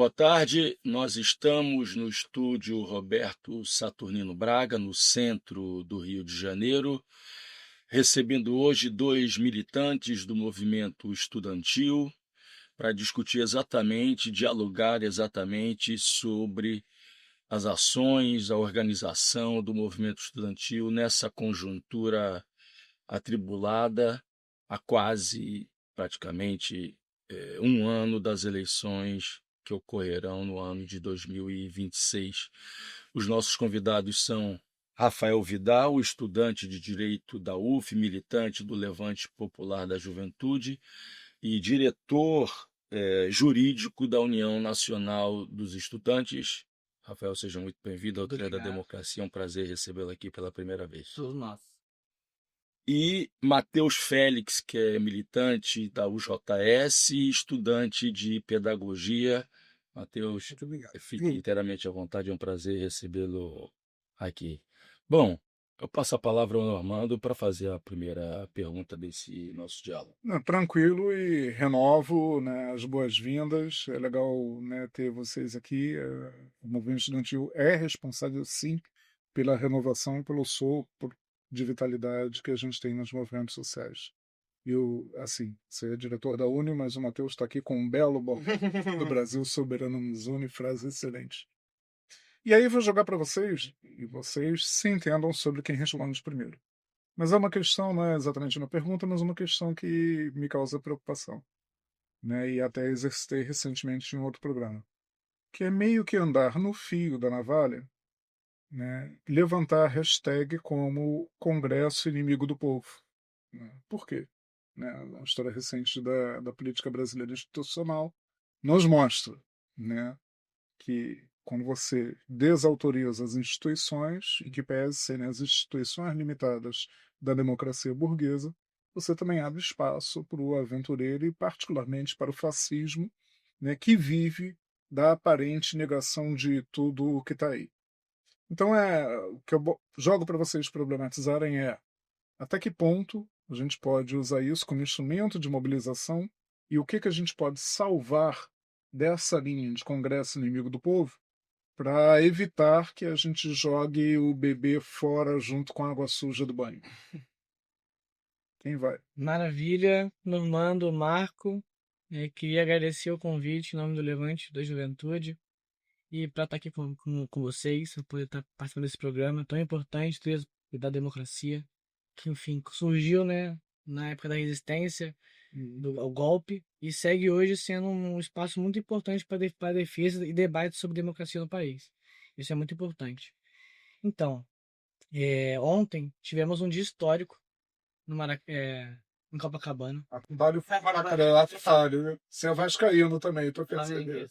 boa tarde. Nós estamos no estúdio Roberto Saturnino Braga, no centro do Rio de Janeiro, recebendo hoje dois militantes do movimento estudantil para discutir exatamente, dialogar exatamente sobre as ações, a organização do movimento estudantil nessa conjuntura atribulada há quase praticamente um ano das eleições que ocorrerão no ano de 2026. Os nossos convidados são Rafael Vidal, estudante de Direito da UF, militante do Levante Popular da Juventude e diretor jurídico da União Nacional dos Estudantes. Rafael, seja muito bem-vindo ao Trilha da Democracia. É um prazer recebê-lo aqui pela primeira vez. Todos nós. E Matheus Félix, que é militante da UJS e estudante de pedagogia. Matheus, fique inteiramente à vontade, é um prazer recebê-lo aqui. Bom, eu passo a palavra ao Normando para fazer a primeira pergunta desse nosso diálogo. Tranquilo, e renovo, né, as boas-vindas. É legal, né, ter vocês aqui. O movimento estudantil é responsável, sim, pela renovação e pelo sopro de vitalidade que a gente tem nos movimentos sociais. Eu, assim, você é diretor da Uni, mas o Matheus está aqui com um belo bom do Brasil soberano nos une, frase excelente. E aí vou jogar para vocês, e vocês se entendam sobre quem responde primeiro. Mas é uma questão, não é exatamente uma pergunta, mas uma questão que me causa preocupação, né? E até exercitei recentemente em um outro programa, que é meio que andar no fio da navalha, né? Levantar a hashtag como Congresso Inimigo do Povo. Né? Por quê? Né? A história recente da política brasileira institucional nos mostra, né, que quando você desautoriza as instituições, e que pese serem as instituições limitadas da democracia burguesa, você também abre espaço para o aventureiro e, particularmente, para o fascismo, né, que vive da aparente negação de tudo o que está aí. Então, o que eu jogo para vocês problematizarem é até que ponto a gente pode usar isso como instrumento de mobilização e o que a gente pode salvar dessa linha de Congresso Inimigo do Povo para evitar que a gente jogue o bebê fora junto com a água suja do banho. Quem vai? Maravilha, Normando, Marco. Queria agradecer o convite em nome do Levante da Juventude e para estar aqui com vocês, para poder estar participando desse programa tão importante da democracia, que enfim surgiu, né, na época da resistência ao golpe e segue hoje sendo um espaço muito importante para a defesa e debate sobre democracia no país. Isso é muito importante. Então, ontem tivemos um dia histórico no em Copacabana. Atalho foi Maracanã, atalho. Você é vascaíno também, tô percebendo.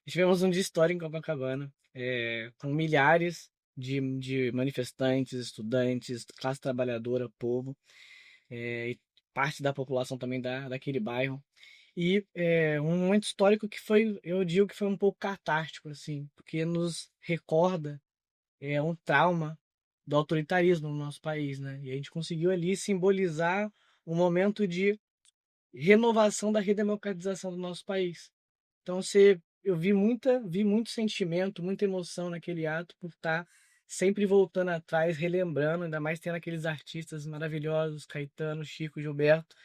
Tivemos um dia histórico em Copacabana, com milhares de manifestantes, estudantes, classe trabalhadora, povo, e parte da população também daquele bairro. E um momento histórico que foi, eu digo que foi um pouco catártico, assim, porque nos recorda um trauma do autoritarismo no nosso país, né? E a gente conseguiu ali simbolizar um momento de renovação da redemocratização do nosso país. Então eu vi muito sentimento, muita emoção naquele ato por estar sempre voltando atrás, relembrando, ainda mais tendo aqueles artistas maravilhosos, Caetano, Chico, Gilberto,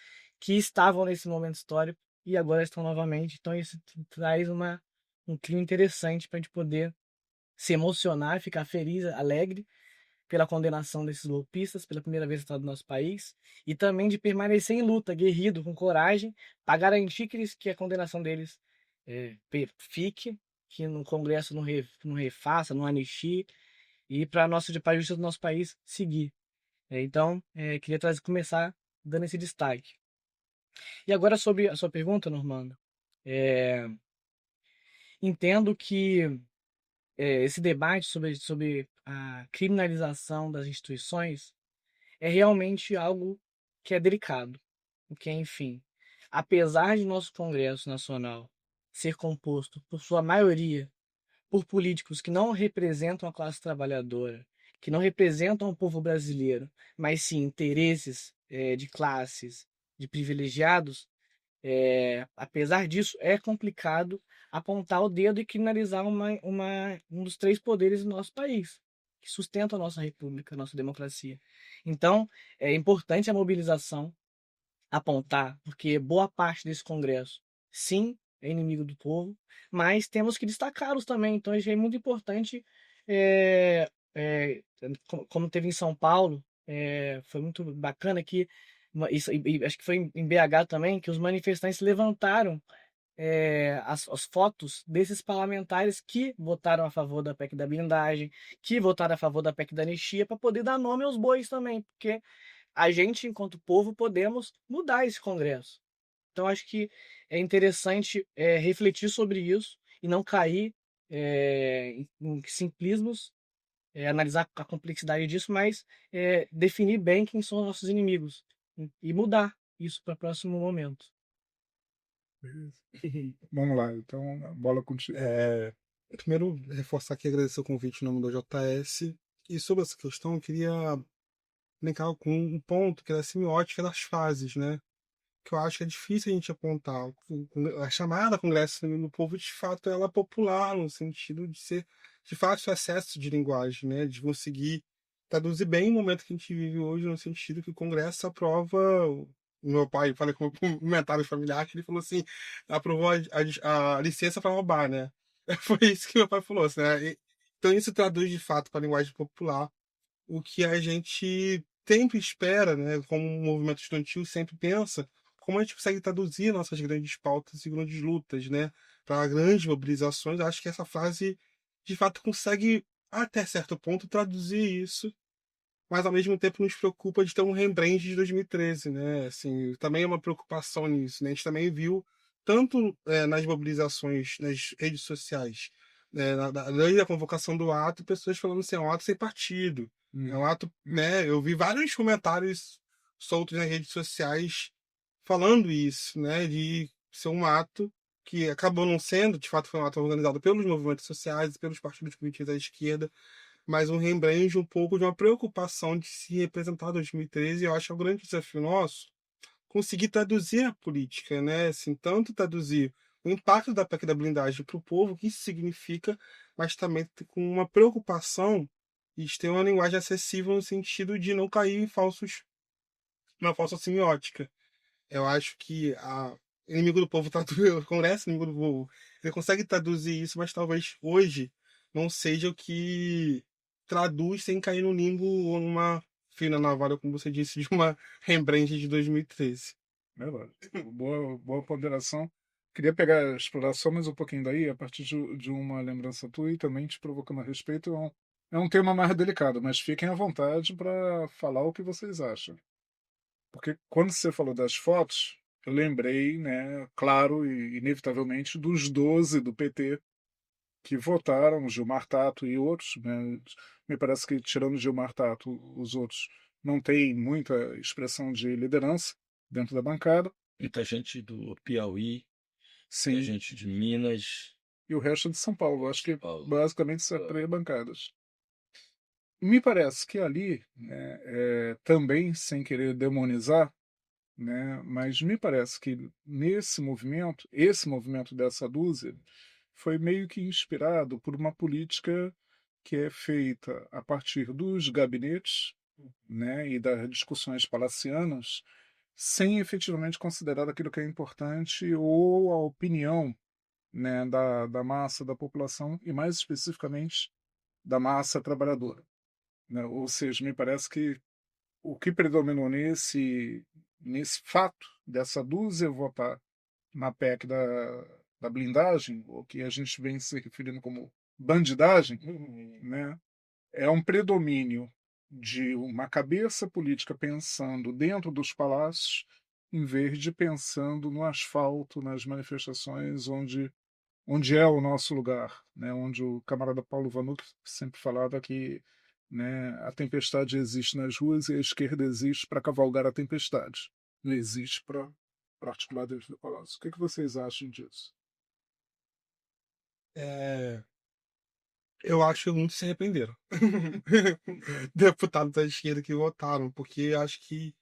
que estavam nesse momento histórico e agora estão novamente. Então isso traz um clima interessante para a gente poder se emocionar, ficar feliz, alegre pela condenação desses golpistas pela primeira vez no estado do nosso país e também de permanecer em luta, guerrido, com coragem, para garantir que a condenação deles fique, que no Congresso não refaça, não anistie e para a justiça do nosso país seguir. Então, queria começar dando esse destaque. E agora sobre a sua pergunta, Normando, entendo que esse debate sobre a criminalização das instituições é realmente algo que é delicado, porque, enfim, apesar de nosso Congresso Nacional ser composto, por sua maioria, por políticos que não representam a classe trabalhadora, que não representam o povo brasileiro, mas sim interesses de classes, de privilegiados, apesar disso, é complicado apontar o dedo e criminalizar um dos 3 poderes do nosso país, que sustenta a nossa república, a nossa democracia. Então, é importante a mobilização, apontar, porque boa parte desse Congresso, sim, é inimigo do povo, mas temos que destacá-los também. Então, é muito importante, é, é, como teve em São Paulo, foi muito bacana que, isso, e acho que foi em BH também, que os manifestantes levantaram as fotos desses parlamentares que votaram a favor da PEC da blindagem, que votaram a favor da PEC da anistia, para poder dar nome aos bois também, porque a gente, enquanto povo, podemos mudar esse Congresso. Então, acho que é interessante refletir sobre isso e não cair em simplismos, analisar a complexidade disso, mas definir bem quem são os nossos inimigos e mudar isso para o próximo momento. Beleza. Vamos lá, então a bola contigo. Primeiro, reforçar aqui e agradecer o convite em nome do JS. E sobre essa questão, eu queria linkar com um ponto que é a semiótica das fases, né? Que eu acho que é difícil a gente apontar. A chamada Congresso do Povo, de fato, ela é popular, no sentido de ser, de fato, o excesso de linguagem, né? De conseguir traduzir bem o momento que a gente vive hoje, no sentido que o Congresso aprova. O meu pai, falei com um comentário familiar, que ele falou assim: aprovou a licença para roubar, né? Foi isso que meu pai falou, assim, né? Então, isso traduz, de fato, para a linguagem popular o que a gente sempre espera, né? Como um movimento estudantil sempre pensa como a gente consegue traduzir nossas grandes pautas e grandes lutas, né, para grandes mobilizações. Acho que essa frase, de fato, consegue, até certo ponto, traduzir isso, mas ao mesmo tempo nos preocupa de ter um Rembrandt de 2013, né? Assim, também é uma preocupação nisso, né? A gente também viu, tanto nas mobilizações, nas redes sociais, desde a convocação do ato, pessoas falando assim, é um ato sem partido, é um ato, né? Eu vi vários comentários soltos nas redes sociais falando isso, né, de ser um ato que acabou não sendo, de fato foi um ato organizado pelos movimentos sociais e pelos partidos políticos da esquerda, mas um Rembrandt um pouco de uma preocupação de se representar em 2013, e eu acho que é um grande desafio nosso conseguir traduzir a política, né, assim, tanto traduzir o impacto da PEC da blindagem para o povo, o que isso significa, mas também com uma preocupação de ter uma linguagem acessível no sentido de não cair em uma falsa semiótica. Eu acho que a inimigo do povo o Congresso inimigo do povo, ele consegue traduzir isso, mas talvez hoje não seja o que traduz sem cair no limbo ou numa fina navalha, como você disse, de uma Rembrandt de 2013. Verdade. Boa ponderação. Queria pegar, explorar só mais um pouquinho daí, a partir de uma lembrança tua e também te provocando a respeito. É um tema mais delicado, mas fiquem à vontade para falar o que vocês acham. Porque quando você falou das fotos, eu lembrei, né, claro e inevitavelmente, dos 12 do PT que votaram, Gilmar Tato e outros, né? Me parece que, tirando Gilmar Tato, os outros não têm muita expressão de liderança dentro da bancada. Muita gente do Piauí, muita Sim, gente de Minas, e o resto é de São Paulo. Acho que Paulo. basicamente são 3 bancadas. Me parece que ali, né, também sem querer demonizar, né, mas me parece que nesse movimento, esse movimento dessa dúzia, foi meio que inspirado por uma política que é feita a partir dos gabinetes, né, e das discussões palacianas, sem efetivamente considerar aquilo que é importante ou a opinião, né, da massa da população e mais especificamente da massa trabalhadora, né? Ou seja, me parece que o que predominou nesse fato dessa dúzia votar na PEC da blindagem, o que a gente vem se referindo como bandidagem, né, é um predomínio de uma cabeça política pensando dentro dos palácios, em vez de pensando no asfalto, nas manifestações onde é o nosso lugar, né? Onde o camarada Paulo Vanuc sempre falava que, né, a tempestade existe nas ruas e a esquerda existe para cavalgar a tempestade, não existe para articular dentro do palácio. O que vocês acham disso? Eu acho que muitos se arrependeram. Deputados da esquerda que votaram, porque acho que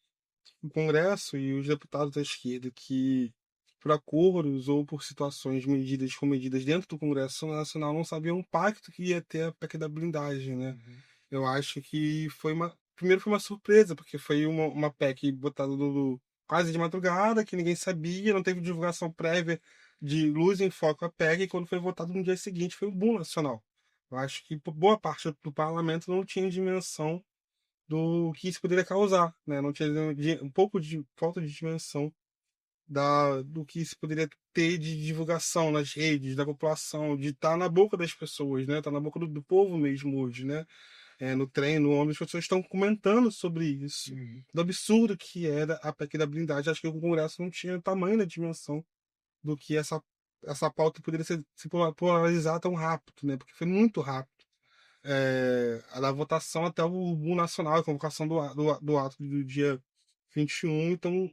o Congresso e os deputados da esquerda que por acordos ou por situações medidas com medidas dentro do Congresso Nacional, não sabiam o impacto que ia ter a PEC da blindagem, né? Eu acho que primeiro foi uma surpresa, porque foi uma PEC botada quase de madrugada, que ninguém sabia, não teve divulgação prévia de luz em foco a PEC, e quando foi votado no dia seguinte foi um boom nacional. Eu acho que boa parte do parlamento não tinha dimensão do que isso poderia causar, né? Não tinha um pouco de falta de dimensão do que isso poderia ter de divulgação nas redes, da população, de estar na boca das pessoas, né? Tá na boca do povo mesmo hoje, né? No trem, no ônibus, as pessoas estão comentando sobre isso, do absurdo que era a PEC da blindagem. Acho que o Congresso não tinha tamanho da dimensão do que essa pauta poderia se polarizar tão rápido, né? Porque foi muito rápido. A da votação até o boom nacional, a convocação do ato do dia 21. Então,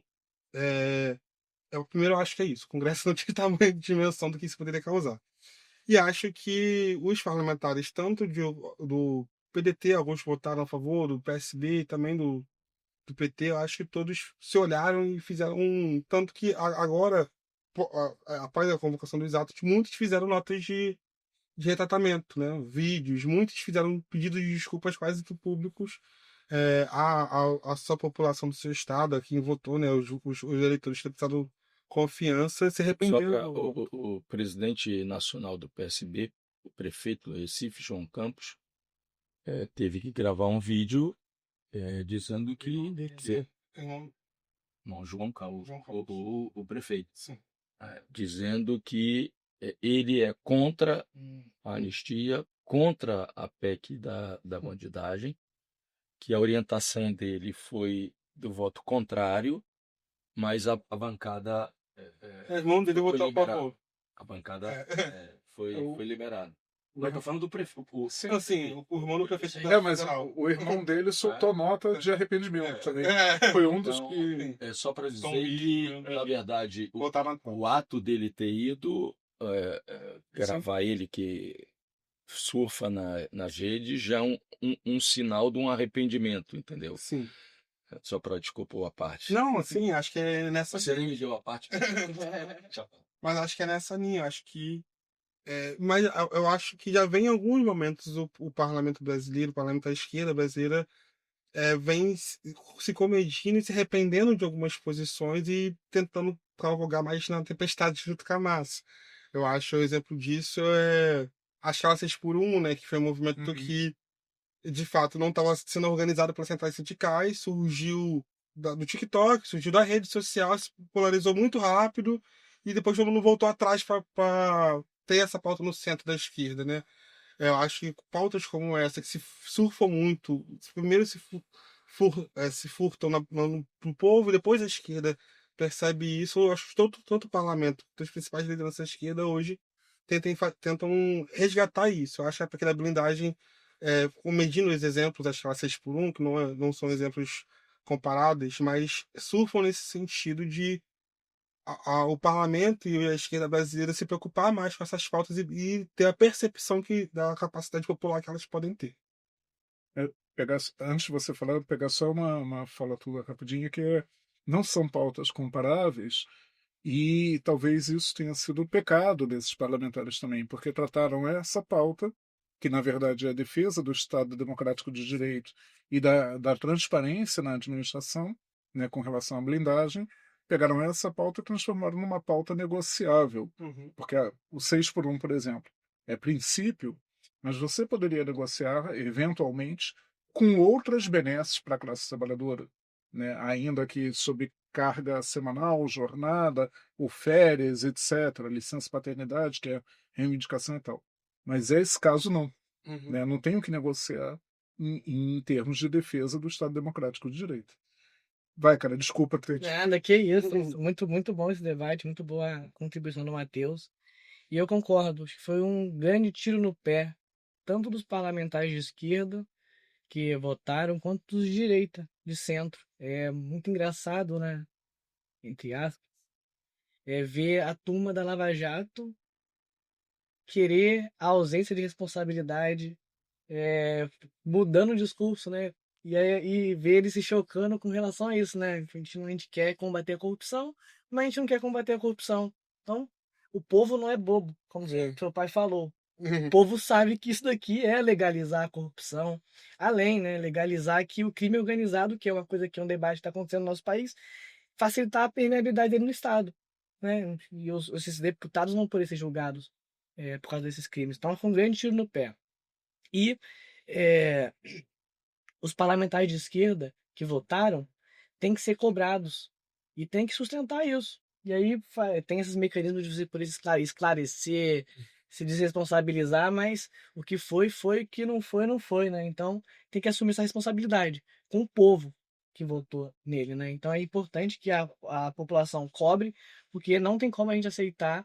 o primeiro eu acho que é isso. O Congresso não tinha tamanho de dimensão do que isso poderia causar. E acho que os parlamentares, tanto do PDT, alguns votaram a favor, do PSB e também do PT, eu acho que todos se olharam e fizeram tanto que agora, após a convocação dos atos, muitos fizeram notas de retratamento, né? Vídeos, muitos fizeram pedidos de desculpas quase que públicos à sua população do seu estado, a quem votou, né? Os eleitores que prestaram confiança, se Só arrependeram. para o presidente nacional do PSB, o prefeito do Recife, João Campos, teve que gravar um vídeo dizendo que não, João Campos, o prefeito, Sim. dizendo que ele é contra a anistia, contra a PEC da bandidagem, que a orientação dele foi do voto contrário, mas a bancada O irmão dele foi votou a liberado. favor. A bancada foi liberada. Eu tô falando do prefeito. Sim. Assim, o irmão do prefeito Mas federal. o irmão dele soltou nota de arrependimento também. Foi um dos Então, que. é só para dizer Tom que, Wilson, na verdade, Votaram o ato dele ter ido gravar ele que surfa nas redes já é um sinal de um arrependimento, entendeu? Sim. Só para desculpar a parte. Não, assim, acho que é nessa Você nem me deu a parte. Mas acho que é nessa linha, acho que. Mas eu acho que já vem em alguns momentos o parlamento brasileiro, o parlamento da esquerda brasileira, vem se comedindo e se arrependendo de algumas posições e tentando cavalgar mais na tempestade junto com a massa. Eu acho o exemplo disso a escala 6x1, né, que foi um movimento que, de fato, não estava sendo organizado pelas centrais sindicais, surgiu do TikTok, surgiu da rede social, se polarizou muito rápido e depois todo mundo voltou atrás para ter essa pauta no centro da esquerda, né? Eu acho que pautas como essa, que se surfam muito, primeiro se furtam no povo, e depois a esquerda percebe isso. Eu acho que todo o parlamento, das principais lideranças da esquerda hoje, tentam resgatar isso. Eu acho que aquela blindagem, medindo os exemplos das classes 6x1, que não são exemplos comparáveis, mas surfam nesse sentido de o parlamento e a esquerda brasileira se preocupar mais com essas pautas e ter a percepção da capacidade popular que elas podem ter. Antes de você falar, pegar só uma fala tua rapidinha, que não são pautas comparáveis, e talvez isso tenha sido o pecado desses parlamentares também, porque trataram essa pauta, que na verdade é a defesa do Estado Democrático de Direito e da transparência na administração, né, com relação à blindagem, pegaram essa pauta e transformaram numa pauta negociável. Porque o 6x1, por exemplo, é princípio, mas você poderia negociar, eventualmente, com outras benesses para a classe trabalhadora, né? Ainda que sob carga semanal, jornada, ou férias, etc., licença paternidade, que é reivindicação e tal. Mas esse caso não. Né? Não tem o que negociar em termos de defesa do Estado Democrático de Direito. Vai, cara, desculpa ter... Nada, que isso. Muito, muito bom esse debate, muito boa a contribuição do Matheus. E eu concordo, acho que foi um grande tiro no pé, tanto dos parlamentares de esquerda que votaram, quanto dos de direita, de centro. É muito engraçado, né? Entre aspas, ver a turma da Lava Jato querer a ausência de responsabilidade, mudando o discurso, né? E ver ele se chocando com relação a isso, né? A gente quer combater a corrupção, mas a gente não quer combater a corrupção. Então, o povo não é bobo, como Sim. seu pai falou. O povo sabe que isso daqui é legalizar a corrupção, além, né, legalizar que o crime organizado, que é uma coisa que é um debate que está acontecendo no nosso país, facilitar a permeabilidade dele no Estado, né? E esses deputados não podem ser julgados por causa desses crimes. Então, foi um grande tiro no pé. E é, os parlamentares de esquerda que votaram têm que ser cobrados e têm que sustentar isso. E aí tem esses mecanismos de você poder esclarecer, se desresponsabilizar, mas o que foi, foi, o que não foi, não foi, né? Então tem que assumir essa responsabilidade com o povo que votou nele, né? Então é importante que a população cobre, porque não tem como a gente aceitar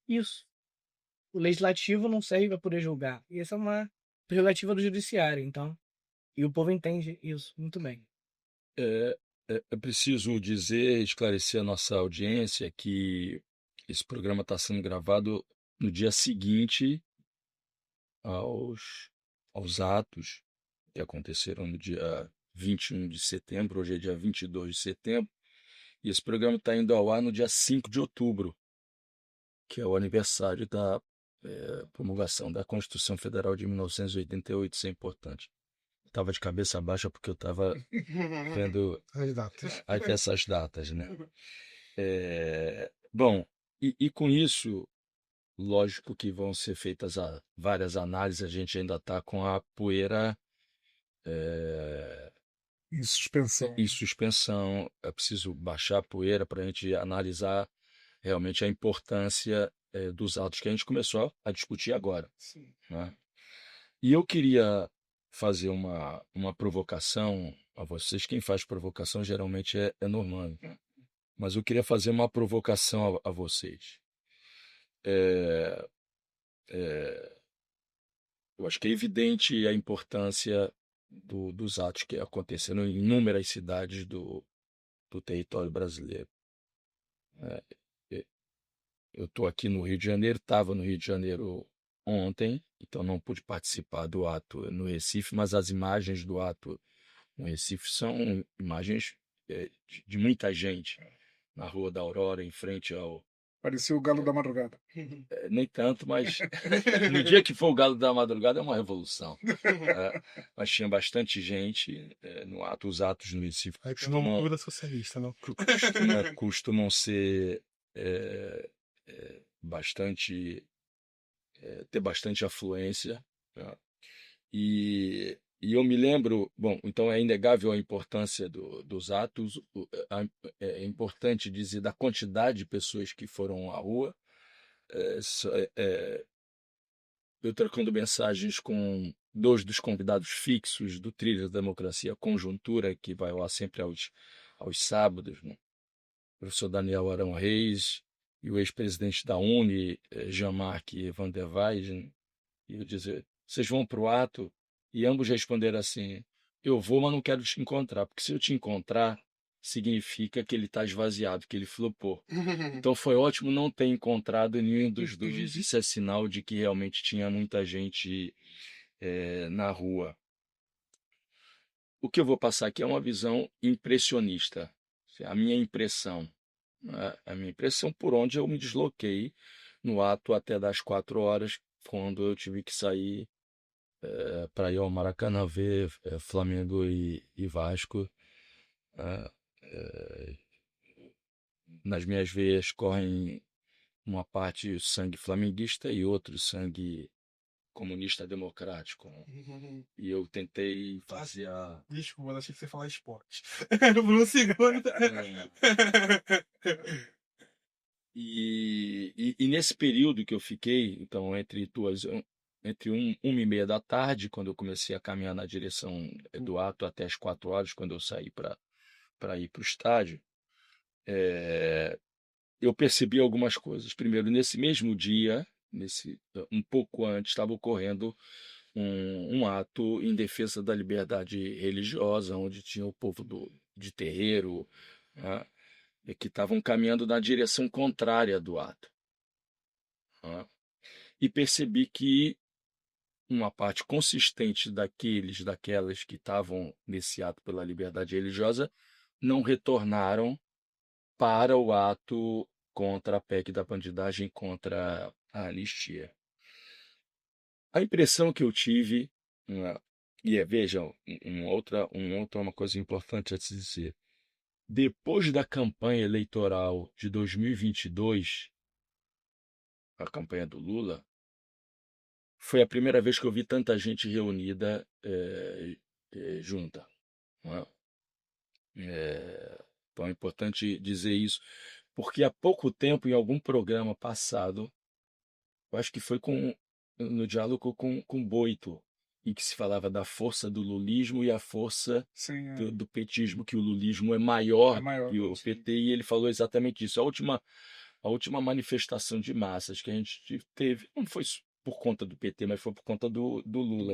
isso. O legislativo não serve para poder julgar. E essa é uma prerrogativa do judiciário, então. E o povo entende isso muito bem. É, é preciso dizer, esclarecer a nossa audiência que esse programa está sendo gravado no dia seguinte aos atos que aconteceram no dia 21 de setembro, hoje é dia 22 de setembro, e esse programa está indo ao ar no dia 5 de outubro, que é o aniversário da promulgação da Constituição Federal de 1988, isso é importante. Estava de cabeça baixa porque eu estava vendo As datas. essas datas, né? Bom, e com isso, lógico que vão ser feitas várias análises, a gente ainda está com a poeira Em suspensão. em suspensão, é preciso baixar a poeira para a gente analisar realmente a importância dos atos que a gente começou a discutir agora, Sim. né? E eu queria fazer uma provocação a vocês. Quem faz provocação geralmente é Normando, mas eu queria fazer uma provocação a vocês. É, eu acho que é evidente a importância dos atos que aconteceram em inúmeras cidades do território brasileiro. Eu estou aqui no Rio de Janeiro, estava no Rio de Janeiro ontem, então não pude participar do ato no Recife, mas as imagens do ato no Recife são imagens de muita gente na Rua da Aurora, em frente ao. Parecia o Galo da Madrugada. Nem tanto, mas no dia que for o Galo da Madrugada é uma revolução. Mas tinha bastante gente no ato. Os atos no Recife Aí tem uma cultura socialista, não? costumam ser bastante ter bastante afluência, né? E eu me lembro, bom, então é inegável a importância dos atos, é importante dizer da quantidade de pessoas que foram à rua. Eu trocando mensagens com dois dos convidados fixos do Trilha da Democracia Conjuntura, que vai lá sempre aos sábados, né? O professor Daniel Arão Reis e o ex-presidente da UNE, Jean-Marc Van der Weyden, e eu dizer, vocês vão para o ato? E ambos responderam assim, eu vou, mas não quero te encontrar, porque se eu te encontrar, significa que ele está esvaziado, que ele flopou. Então foi ótimo não ter encontrado nenhum dos dois, isso é sinal de que realmente tinha muita gente na rua. O que eu vou passar aqui é uma visão impressionista, a minha impressão, né? A minha impressão por onde eu me desloquei no ato até das 4 horas, quando eu tive que sair para ir ao Maracanã ver Flamengo e Vasco. Nas minhas veias correm uma parte sangue flamenguista e outro sangue comunista democrático. E eu tentei fazer a. Desculpa, achei que você ia falar esporte. Por um segundo. E nesse período que eu fiquei, então, entre 1h30 da tarde, quando eu comecei a caminhar na direção do ato, até as 4 horas, quando eu saí para ir para o estádio, eu percebi algumas coisas. Primeiro, nesse mesmo dia, um pouco antes, estava ocorrendo um ato em defesa da liberdade religiosa, onde tinha o povo de terreiro, né, que estavam caminhando na direção contrária do ato, né. E percebi que uma parte consistente daquelas que estavam nesse ato pela liberdade religiosa não retornaram para o ato contra a PEC da bandidagem, contra a anistia. A impressão que eu tive, né, vejam, uma coisa importante a se dizer. Depois da campanha eleitoral de 2022, a campanha do Lula, foi a primeira vez que eu vi tanta gente reunida junta. Não é? Então é importante dizer isso, porque há pouco tempo, em algum programa passado, eu acho que foi no diálogo com Boito, em que se falava da força do lulismo e a força Sim, do petismo, que o lulismo é é maior maior. que o PT, e ele falou exatamente isso. A última manifestação de massas que a gente teve não foi por conta do PT, mas foi por conta do Lula.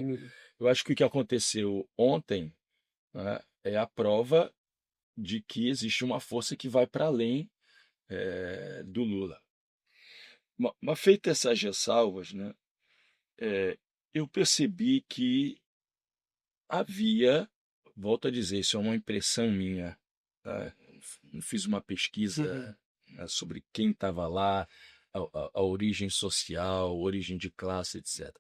Eu acho que o que aconteceu ontem, né, é a prova de que existe uma força que vai para além do Lula. Mas feitas essas ressalvas, né, eu percebi que havia, volto a dizer, isso é uma impressão minha, tá? Não fiz uma pesquisa, né, sobre quem estava lá, a origem social, origem de classe, etc.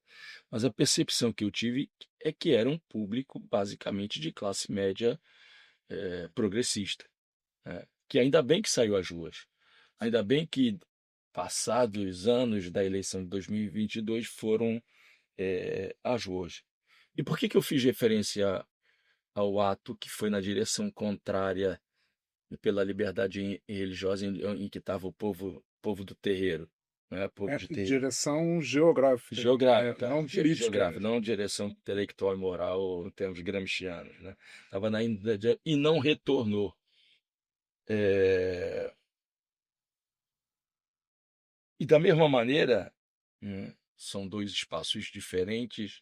Mas a percepção que eu tive é que era um público basicamente de classe média progressista, né? Que ainda bem que saiu às ruas. Ainda bem que, passados anos da eleição de 2022, foram às ruas. E por que eu fiz referência ao ato que foi na direção contrária pela liberdade religiosa, em que estava o povo do terreiro, né? Povo de terreiro. Direção geográfica. Geográfica, Não política. geográfica, não direção intelectual e moral em termos gramscianos, né? Estava na Índia e não retornou. E da mesma maneira, são dois espaços diferentes.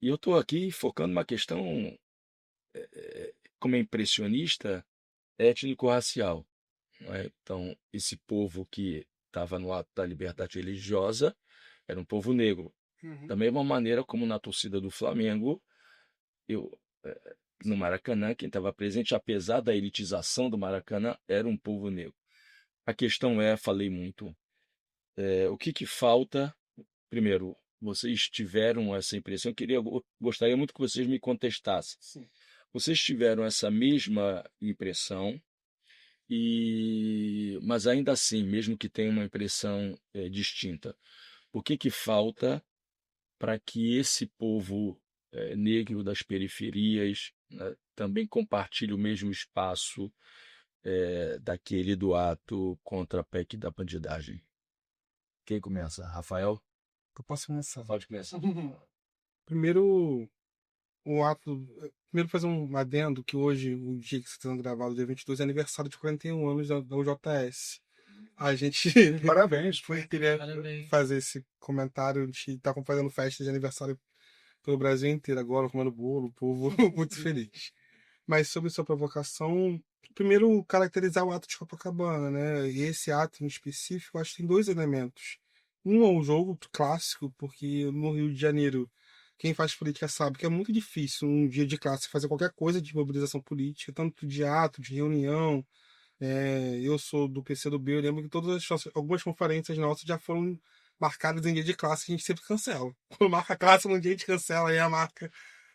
E eu estou aqui focando uma questão, como é impressionista, étnico-racial. Não é? Então, esse povo que estava no ato da liberdade religiosa era um povo negro. Da mesma maneira como na torcida do Flamengo, no Maracanã, quem estava presente, apesar da elitização do Maracanã, era um povo negro. A questão falei muito, o que falta? Primeiro, vocês tiveram essa impressão, gostaria muito que vocês me contestassem. Sim. Vocês tiveram essa mesma impressão, mas ainda assim, mesmo que tenha uma impressão distinta, o que falta para que esse povo negro das periferias, né, também compartilhe o mesmo espaço daquele do ato contra a PEC da bandidagem? Quem começa? Rafael? Eu posso começar. Pode começar. Primeiro, Primeiro fazer um adendo que hoje, o dia que está sendo gravado, dia 22, é aniversário de 41 anos da UJS. A gente Parabéns. queria Parabéns. fazer esse comentário. A gente está fazendo festa de aniversário pelo Brasil inteiro agora, comendo bolo, o povo muito feliz. Mas sobre sua provocação, primeiro caracterizar o ato de Copacabana, né? E esse ato em específico, eu acho que tem dois elementos. Um é o jogo clássico, porque no Rio de Janeiro, quem faz política sabe que é muito difícil um dia de classe fazer qualquer coisa de mobilização política, tanto de ato, de reunião. Eu sou do PCdoB, eu lembro que algumas conferências nossas já foram marcadas em dia de classe, a gente sempre cancela. Quando marca a classe num dia, a gente cancela, aí a marca.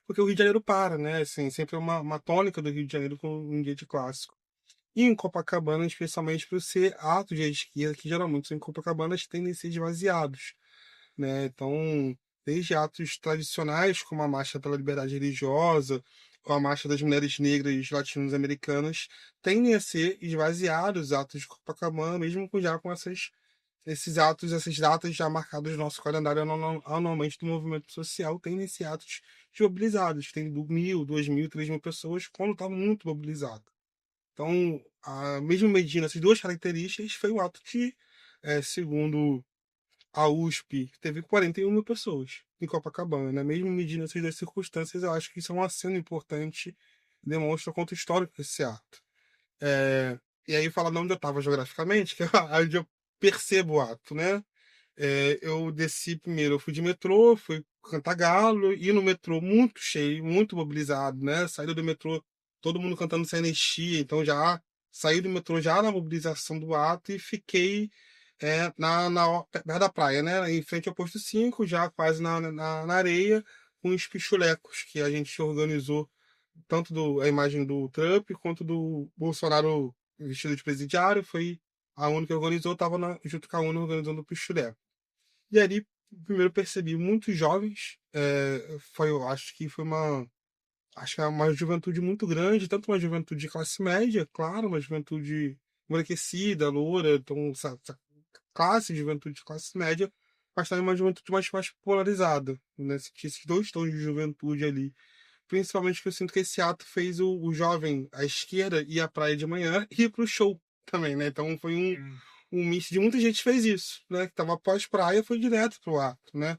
Porque o Rio de Janeiro para, né? Assim, sempre é uma tônica do Rio de Janeiro com um dia de clássico. E em Copacabana, especialmente por ser atos de esquerda, que geralmente são em Copacabana, tendem a ser esvaziados, né? Então, desde atos tradicionais, como a Marcha pela Liberdade Religiosa, ou a Marcha das Mulheres Negras Latinos-Americanas, tendem a ser esvaziados os atos de Copacabana, mesmo com esses atos, essas datas já marcadas no nosso calendário anualmente do movimento social, tendem a ser atos mobilizados. Tem 1.000, 2.000, 3.000 pessoas quando está muito mobilizado. Então, mesmo medindo essas duas características, foi um ato que, segundo a USP, teve 41 mil pessoas em Copacabana, né? Mesmo medindo essas duas circunstâncias, eu acho que isso é um aceno importante, demonstra o quanto histórico esse ato. E aí, falando onde eu estava geograficamente, que é onde eu percebo o ato, né? Eu desci primeiro, eu fui de metrô, fui Cantagalo, e no metrô muito cheio, muito mobilizado, né? Saída do metrô, todo mundo cantando sem anistia, então já saí do metrô já na mobilização do ato e fiquei perto da praia, né? Em frente ao posto 5, já quase na areia, com os pichulecos que a gente organizou, tanto a imagem do Trump quanto do Bolsonaro vestido de presidiário, foi a ONU que organizou, estava junto com a ONU organizando o pichuleco. E ali, primeiro percebi muitos jovens, eu acho que foi acho que é uma juventude muito grande, tanto uma juventude de classe média, claro, uma juventude embranquecida, loura, então essa classe, juventude de classe média, mas também uma juventude mais polarizada, né? Esses dois tons de juventude ali. Principalmente que eu sinto que esse ato fez o jovem, à esquerda, ir à praia de manhã e ir pro show também, né? Então foi um misto de muita gente fez isso, né? Que tava pós-praia, foi direto pro ato, né?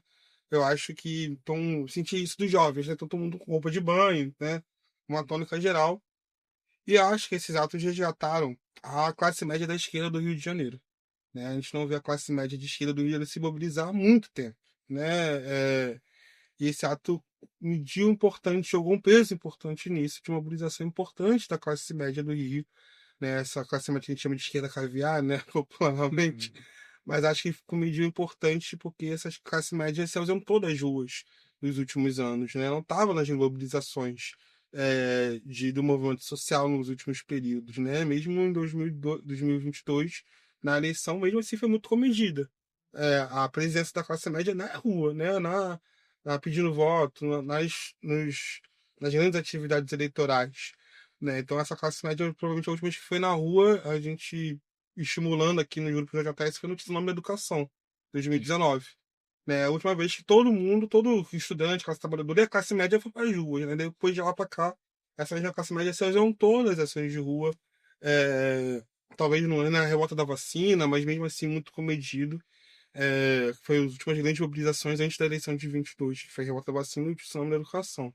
Eu acho que, então, senti isso dos jovens, né? Todo mundo com roupa de banho, né? Uma tônica geral. E eu acho que esses atos resgataram a classe média da esquerda do Rio de Janeiro, né? A gente não vê a classe média de esquerda do Rio de Janeiro se mobilizar há muito tempo, né? E esse ato mediu importante, jogou um peso importante nisso, de uma mobilização importante da classe média do Rio, né? Essa classe média que a gente chama de esquerda caviar, né? Popularmente. Mas acho que ficou mediu importante porque essa classe média se ausentou das ruas nos últimos anos, né? Não estava nas mobilizações do movimento social nos últimos períodos, né? Mesmo em 2022, na eleição, mesmo assim, foi muito comedida. A presença da classe média na rua, né? Pedindo voto, nas grandes atividades eleitorais, né? Então essa classe média, provavelmente a última vez que foi na rua, a gente estimulando aqui no grupo da JS, foi no Tsunami da Educação, 2019. Né? A última vez que todo mundo, todo estudante, classe trabalhadora e a classe média foi para as ruas, né? Depois de lá para cá, essa mesma classe média se ausentou todas as ações de rua, talvez não é na revolta da vacina, mas mesmo assim muito comedido. Foi as últimas grandes mobilizações antes da eleição de 22, que foi a revolta da vacina e o Tsunami da Educação.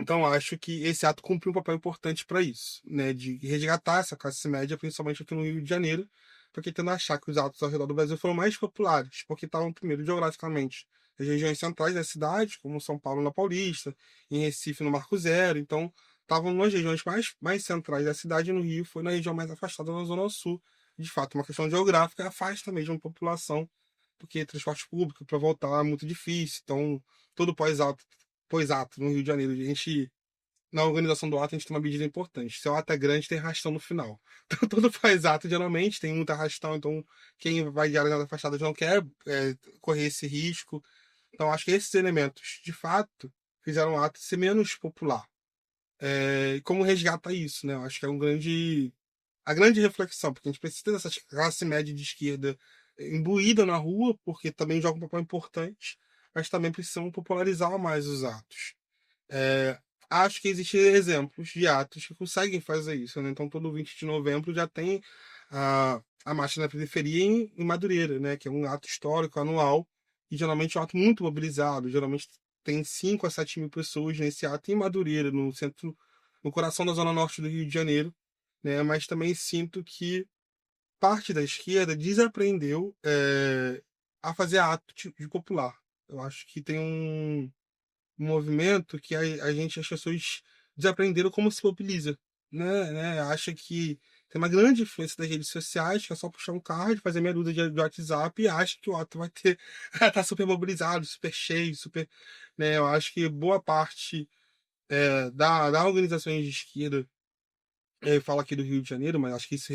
Então, acho que esse ato cumpriu um papel importante para isso, né, de resgatar essa classe média, principalmente aqui no Rio de Janeiro, porque tendo a achar que os atos ao redor do Brasil foram mais populares, porque estavam, primeiro, geograficamente, nas regiões centrais da cidade, como São Paulo na Paulista, em Recife no Marco Zero, então estavam nas regiões mais centrais da cidade, e no Rio foi na região mais afastada, na Zona Sul. De fato, uma questão geográfica afasta mesmo a população, porque transporte público para voltar é muito difícil, então todo pós-ato no Rio de Janeiro. A gente, na organização do ato, a gente tem uma medida importante. Se o ato é grande, tem arrastão no final. Então, todo pós-ato, geralmente, tem muito arrastão. Então, quem vai de áreas afastadas não quer correr esse risco. Então, acho que esses elementos, de fato, fizeram o ato ser menos popular. E como resgata isso, né? Eu acho que é a grande reflexão, porque a gente precisa dessa classe média de esquerda imbuída na rua, porque também joga um papel importante, mas também precisam popularizar mais os atos. Acho que existem exemplos de atos que conseguem fazer isso, né? Então, todo 20 de novembro já tem a Marcha na Periferia em Madureira, né? Que é um ato histórico anual, e geralmente é um ato muito mobilizado. Geralmente tem 5 a 7 mil pessoas nesse ato em Madureira, no centro, no coração da zona norte do Rio de Janeiro, né? Mas também sinto que parte da esquerda desaprendeu a fazer ato de popular. Eu acho que tem um movimento que as pessoas desaprenderam como se mobiliza, né? Acha que tem uma grande influência das redes sociais, que é só puxar um card, fazer meia dúzia de WhatsApp e acha que o ato vai ter tá super mobilizado, super cheio, super, né? Eu acho que boa parte da organizações de esquerda fala aqui do Rio de Janeiro, mas acho que isso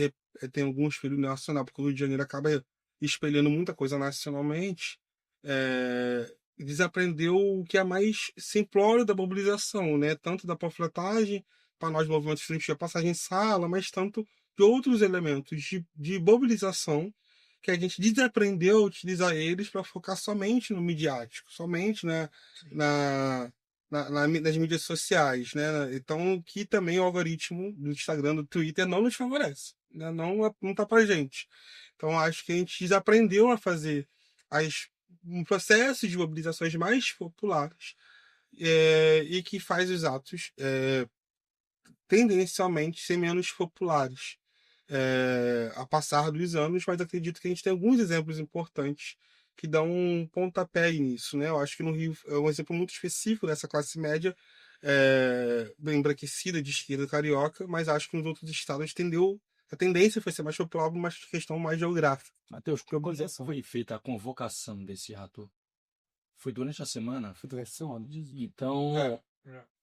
tem alguns períodos nacional, porque o Rio de Janeiro acaba espelhando muita coisa nacionalmente. Desaprendeu o que é mais simplório da mobilização, né? Tanto da panfletagem, para nós movimentos estudantis, a passagem em sala, mas tanto de outros elementos de mobilização que a gente desaprendeu a utilizar eles para focar somente no midiático, somente nas mídias sociais, né? Então, que também o algoritmo do Instagram, do Twitter não nos favorece, né? Não tá pra gente. Então, acho que a gente desaprendeu a fazer um processo de mobilizações mais populares e que faz os atos tendencialmente ser menos populares. a passar dos anos, mas acredito que a gente tem alguns exemplos importantes que dão um pontapé nisso, né? Eu acho que no Rio é um exemplo muito específico dessa classe média bem embranquecida de esquerda carioca, mas acho que nos outros estados a tendência foi ser mais popular, uma questão mais geográfica. Matheus, quando foi feita a convocação desse ato? Foi durante a semana? Foi durante a semana. Então,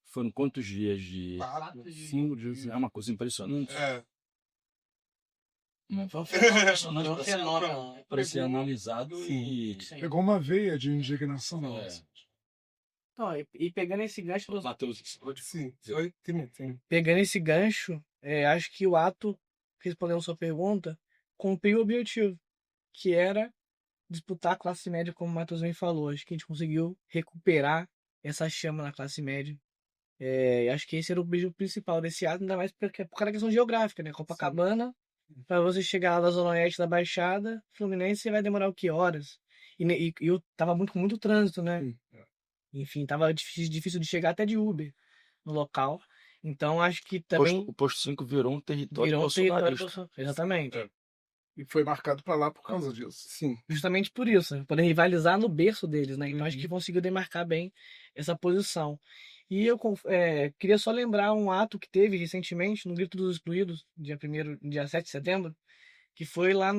foram quantos dias de... 4 5 dias. É uma coisa impressionante. Foi um fenômeno. para ser analisado e... Pegou uma veia de indignação. Então, e pegando esse gancho dos Matheus, Sim, Pegando esse gancho, acho que o ato, respondendo a sua pergunta, cumpriu o objetivo, que era disputar a classe média, como o Matheus bem falou. Acho que a gente conseguiu recuperar essa chama na classe média. Acho que esse era o objetivo principal desse ato, ainda mais por causa da questão geográfica, né? Copacabana, para você chegar lá da Zona Oeste da Baixada, Fluminense, você vai demorar o quê? Horas. E eu tava com muito trânsito, né? Enfim, tava difícil de chegar até de Uber no local. Então, acho que também o posto 5 virou um território virou um território bolsonarista. Exatamente. E foi marcado para lá por causa disso. Sim. Justamente por isso, né? Poder rivalizar no berço deles, né? Então, acho que conseguiu demarcar bem essa posição. E eu queria só lembrar um ato que teve recentemente no Grito dos Excluídos, dia 7 de setembro, que foi lá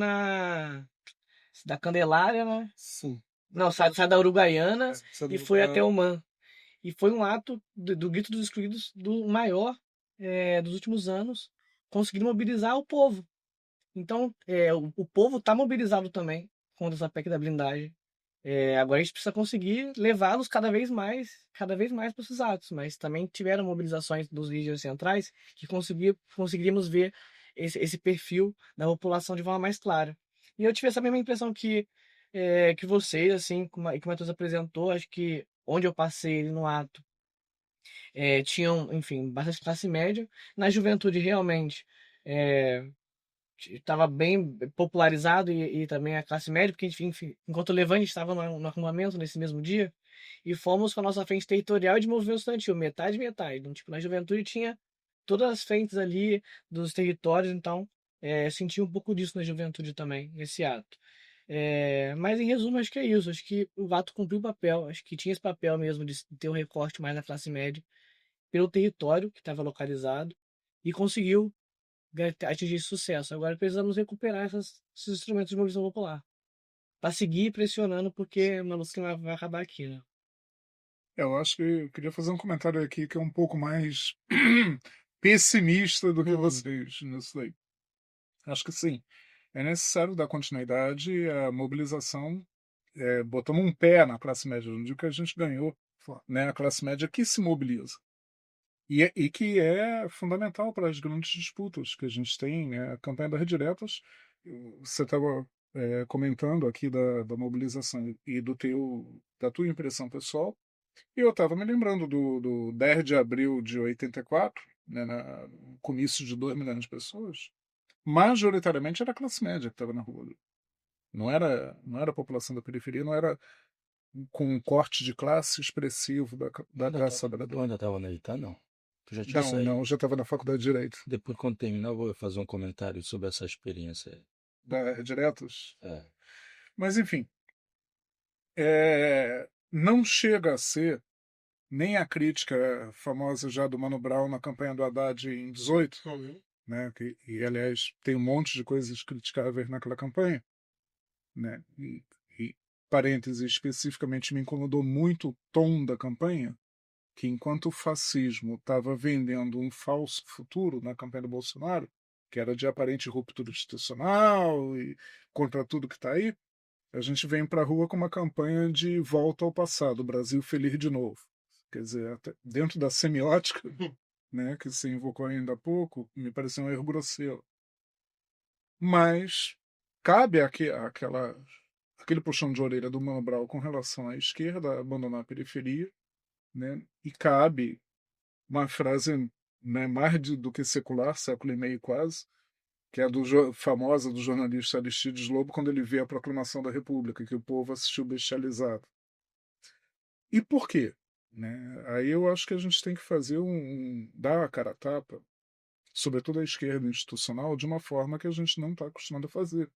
da Candelária, né? Sim. Não, sai da Uruguaiana Sabe e foi até o MAN. E foi um ato do Grito dos Excluídos do maior dos últimos anos, conseguindo mobilizar o povo. Então, o povo está mobilizado também contra essa PEC da blindagem. Agora a gente precisa conseguir levá-los cada vez mais para esses atos. Mas também tiveram mobilizações dos regiões centrais que conseguiríamos ver esse perfil da população de forma mais clara. E eu tive essa mesma impressão que vocês, assim, que o Matheus apresentou. Acho que onde eu passei no ato, tinham, enfim, bastante classe média. Na juventude, realmente, estava bem popularizado e também a classe média, porque, enfim, enquanto o Levante estava no acampamento nesse mesmo dia, e fomos com a nossa frente territorial de movimento estudantil, metade, metade. Então, tipo, na juventude tinha todas as frentes ali dos territórios, então senti um pouco disso na juventude também, nesse ato. Mas em resumo, acho que é isso. Acho que o ato cumpriu o papel, acho que tinha esse papel mesmo de ter um recorte mais na classe média, pelo território que estava localizado, e conseguiu atingir sucesso. Agora precisamos recuperar esses instrumentos de mobilização popular para seguir pressionando, porque uma luta que vai acabar aqui, né? Eu acho que eu queria fazer um comentário aqui que é um pouco mais pessimista do que vocês nisso daí. Acho que sim. É necessário dar continuidade à mobilização, botando um pé na classe média. Não digo que a gente ganhou, né? A classe média que se mobiliza. E que é fundamental para as grandes disputas que a gente tem, né? A campanha das rediretas, você estava comentando aqui da mobilização e da tua impressão pessoal, e eu estava me lembrando do 10 de abril de 84, né, no comício de 2 milhões de pessoas, majoritariamente era a classe média que estava na rua. Não era a população da periferia, não era com um corte de classe expressivo da classe trabalhadora. Eu ainda estava na Itá, não. Tu já tinha saído? Não, eu já estava na faculdade de Direito. Depois, quando terminar, eu vou fazer um comentário sobre essa experiência. Da Diretos? É. Mas, enfim, não chega a ser nem a crítica famosa já do Mano Brown na campanha do Haddad em 18, né, e aliás tem um monte de coisas criticáveis naquela campanha, né, e parênteses, especificamente me incomodou muito o tom da campanha, que enquanto o fascismo estava vendendo um falso futuro na campanha do Bolsonaro, que era de aparente ruptura institucional e contra tudo que está aí, a gente vem para a rua com uma campanha de volta ao passado, Brasil feliz de novo. Quer dizer, até dentro da semiótica, né, que se invocou ainda há pouco, me pareceu um erro grosseiro. Mas cabe aquele puxão de orelha do Mano Brown com relação à esquerda, abandonar a periferia, né, e cabe uma frase, né, mais do que secular, século e meio quase, que é famosa do jornalista Aristides Lobo, quando ele vê a proclamação da República, que o povo assistiu bestializado. E por quê? Né? Aí eu acho que a gente tem que fazer dar a cara a tapa sobretudo a esquerda institucional, de uma forma que a gente não está acostumado a fazer.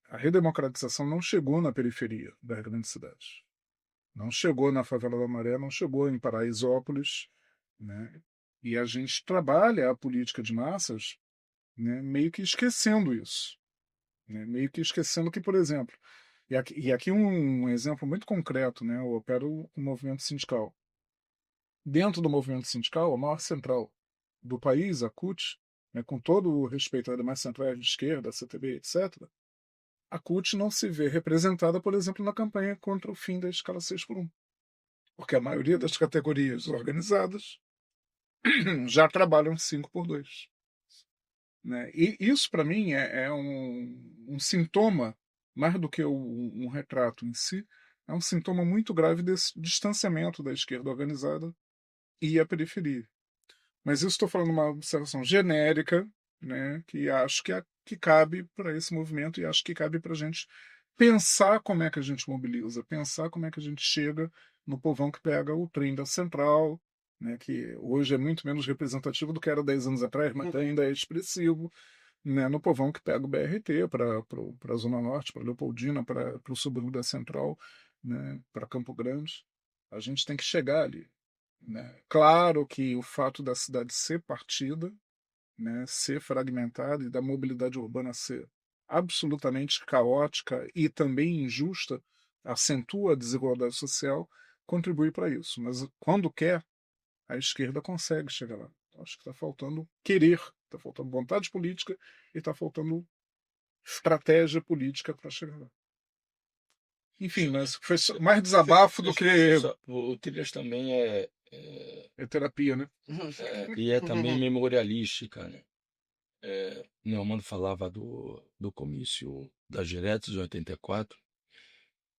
A redemocratização não chegou na periferia das grandes cidades. Não chegou na Favela da Maré, não chegou em Paraisópolis, né? E a gente trabalha a política de massas, né, meio que esquecendo isso. Né? Meio que esquecendo que, por exemplo, e aqui um exemplo muito concreto, né? Eu opero o movimento sindical. Dentro do movimento sindical, a maior central do país, a CUT, né, com todo o respeito às demais centrais de esquerda, a CTB, etc., a CUT não se vê representada, por exemplo, na campanha contra o fim da escala 6x1. Porque a maioria das categorias organizadas já trabalham 5x2. Né? E isso, para mim, é um sintoma, mais do que um retrato em si, é um sintoma muito grave desse distanciamento da esquerda organizada e a periferia. Mas isso estou falando uma observação genérica, né, que acho que cabe para esse movimento e acho que cabe para a gente pensar como é que a gente mobiliza, pensar como é que a gente chega no povão que pega o trem da Central, né, que hoje é muito menos representativo do que era 10 anos atrás, mas ainda é expressivo, né, no povão que pega o BRT para a Zona Norte, para Leopoldina, para o subúrbio da Central, né, para Campo Grande. A gente tem que chegar ali. Né? Claro que o fato da cidade ser partida, né, ser fragmentada e da mobilidade urbana ser absolutamente caótica e também injusta, acentua a desigualdade social, contribui para isso. Mas quando quer, a esquerda consegue chegar lá. Acho que está faltando querer, está faltando vontade política e está faltando estratégia política para chegar lá. Enfim, mas foi mais desabafo do que O Trilhas também terapia, né? e é também memorialística, né? Neumano falava do comício das diretas de 84,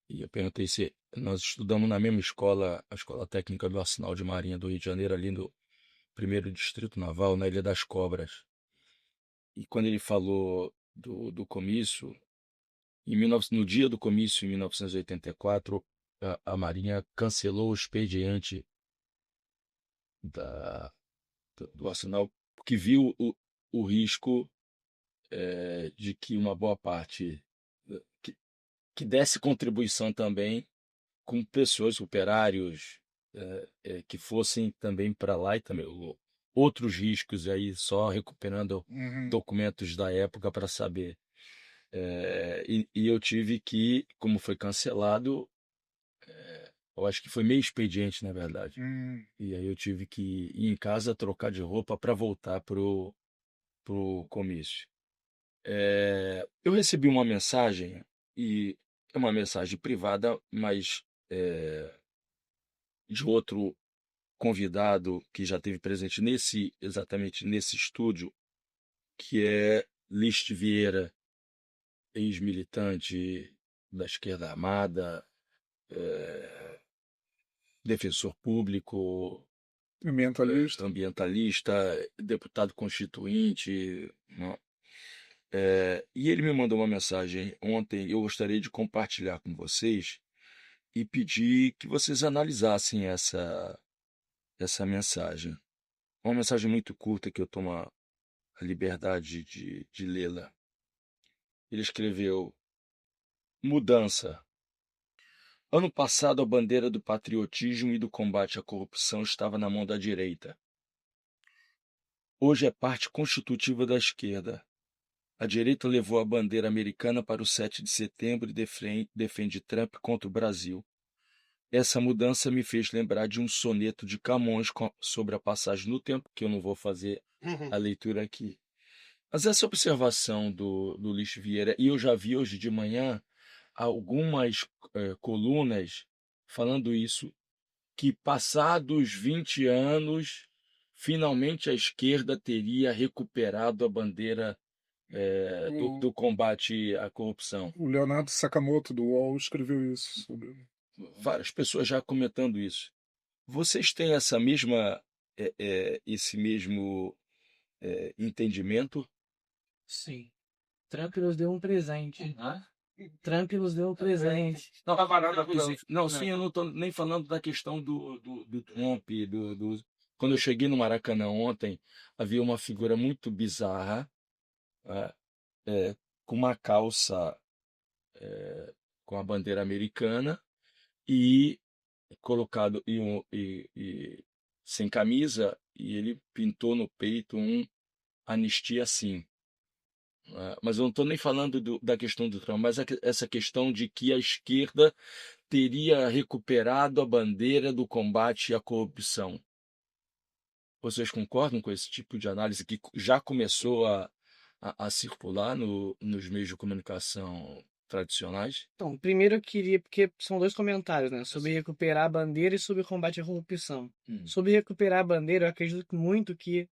e eu perguntei se nós estudamos na mesma escola, a Escola Técnica do Arsenal de Marinha do Rio de Janeiro, ali no 1º Distrito Naval, na Ilha das Cobras. E quando ele falou do comício, no dia do comício, em 1984, a Marinha cancelou o expediente do Arsenal, porque viu o risco de que uma boa parte que desse contribuição também com pessoas, operários, que fossem também para lá, e também outros riscos, aí só recuperando documentos da época para saber. E eu tive que, como foi cancelado, eu acho que foi meio expediente, na verdade. E aí eu tive que ir em casa trocar de roupa para voltar pro comício. Eu recebi uma mensagem, e é uma mensagem privada, mas de outro convidado que já esteve presente exatamente nesse estúdio, que é List Vieira, ex-militante da esquerda armada, defensor público, ambientalista, deputado constituinte, né? E ele me mandou uma mensagem ontem, eu gostaria de compartilhar com vocês e pedir que vocês analisassem essa mensagem. Uma mensagem muito curta que eu tomo a liberdade de lê-la. Ele escreveu: mudança. Ano passado, a bandeira do patriotismo e do combate à corrupção estava na mão da direita. Hoje é parte constitutiva da esquerda. A direita levou a bandeira americana para o 7 de setembro e defende Trump contra o Brasil. Essa mudança me fez lembrar de um soneto de Camões sobre a passagem no tempo, que eu não vou fazer a leitura aqui. Mas essa observação do List Vieira, e eu já vi hoje de manhã algumas colunas falando isso, que passados 20 anos, finalmente a esquerda teria recuperado a bandeira do combate à corrupção. O Leonardo Sakamoto, do UOL, escreveu isso. Várias pessoas já comentando isso. Vocês têm esse mesmo entendimento? Sim. Trump nos deu um presente. Trump nos deu um presente. Não, sim, eu não estou nem falando da questão do Trump, Quando eu cheguei no Maracanã ontem, havia uma figura muito bizarra, né, com uma calça com a bandeira americana e colocado sem camisa, e ele pintou no peito um anistia sim. Mas eu não estou nem falando da questão do Trump, mas essa questão de que a esquerda teria recuperado a bandeira do combate à corrupção. Vocês concordam com esse tipo de análise que já começou a circular nos meios de comunicação tradicionais? Então, primeiro eu queria, porque são dois comentários, né? Sobre recuperar a bandeira e sobre combate à corrupção. Sobre recuperar a bandeira, eu acredito muito que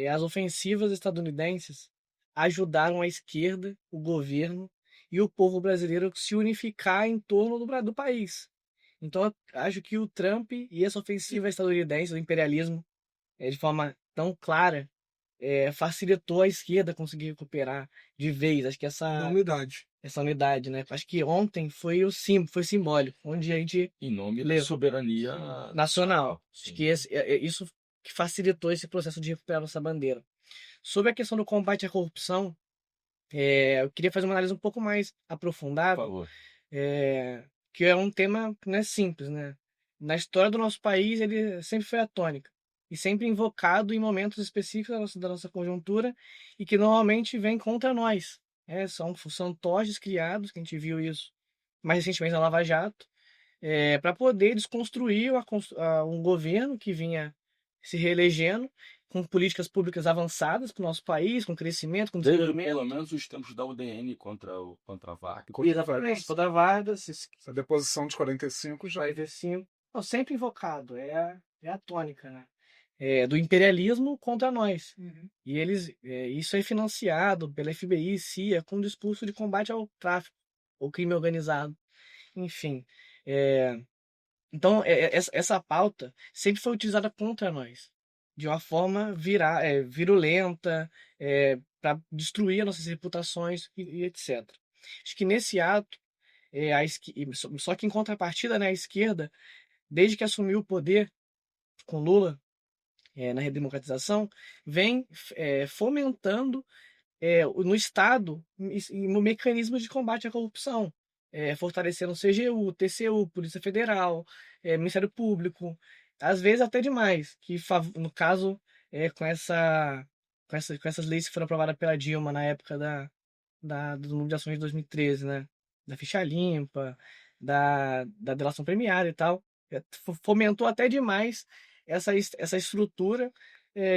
as ofensivas estadunidenses ajudaram a esquerda, o governo e o povo brasileiro a se unificar em torno do país. Então, eu acho que o Trump e essa ofensiva estadunidense, o imperialismo, de forma tão clara, facilitou a esquerda conseguir recuperar de vez. Acho que Da unidade. essa unidade, né? Acho que ontem foi foi simbólico, onde a gente Em nome da levou soberania nacional. Acho Sim. que isso que facilitou esse processo de recuperar nossa bandeira. Sobre a questão do combate à corrupção, eu queria fazer uma análise um pouco mais Por aprofundada, favor. que é um tema que não é simples, né? Na história do nosso país, ele sempre foi a tônica e sempre invocado em momentos específicos da nossa conjuntura e que normalmente vem contra nós. São toges criados, que a gente viu isso mais recentemente na Lava Jato, para poder desconstruir um governo que vinha se reelegendo com políticas públicas avançadas para o nosso país, com crescimento, com Desde desenvolvimento. pelo menos os tempos da UDN contra a Vargas. Exatamente, toda a Vargas, A deposição de 45 já 45, não, sempre invocado, é a tônica, né? Do imperialismo contra nós. E isso é financiado pela FBI, CIA, com um discurso de combate ao tráfico, ao crime organizado, enfim. Então, essa pauta sempre foi utilizada contra nós, de uma forma virulenta, para destruir as nossas reputações e etc. Acho que nesse ato, só que em contrapartida, né, a esquerda, desde que assumiu o poder com Lula, na redemocratização, vem fomentando no Estado no mecanismo de combate à corrupção, fortalecendo o CGU, TCU, Polícia Federal, Ministério Público, às vezes até demais, no caso, com essas leis que foram aprovadas pela Dilma na época das mobilizações de 2013, né? Da ficha limpa, da delação premiada e tal, fomentou até demais essa estrutura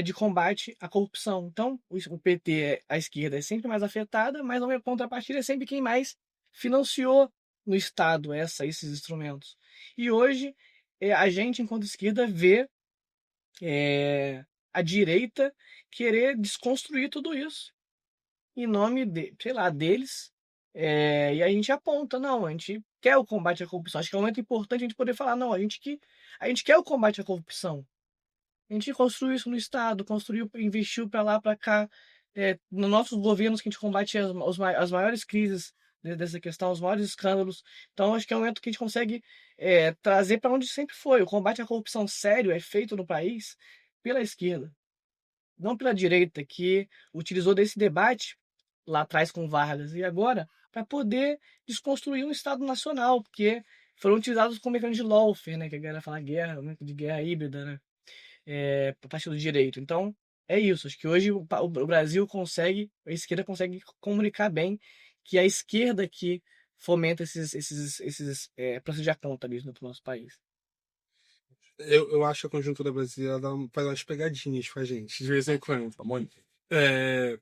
de combate à corrupção. Então, o PT, a esquerda, é sempre mais afetada, mas a contrapartida é sempre quem mais financiou no Estado esses instrumentos. E hoje, a gente, enquanto esquerda, vê a direita querer desconstruir tudo isso em nome sei lá, deles. E a gente aponta, não, a gente quer o combate à corrupção. Acho que é um momento importante a gente poder falar, não, a gente quer o combate à corrupção. A gente construiu isso no Estado, construiu, investiu para lá, para cá, nos nossos governos que a gente combate as maiores crises dessa questão, os maiores escândalos. Então, acho que é um momento que a gente consegue trazer para onde sempre foi. O combate à corrupção sério é feito no país pela esquerda, não pela direita, que utilizou desse debate lá atrás com Vargas e agora para poder desconstruir um Estado nacional, porque foram utilizados como mecanismo de lawfare, né, que a galera fala de guerra híbrida, né? Por parte do direito. Então, é isso. Acho que hoje o Brasil a esquerda consegue comunicar bem que é a esquerda que fomenta esses processos de accountablismo no nosso país. Eu acho que a conjuntura brasileira faz umas pegadinhas com a gente, de vez em quando.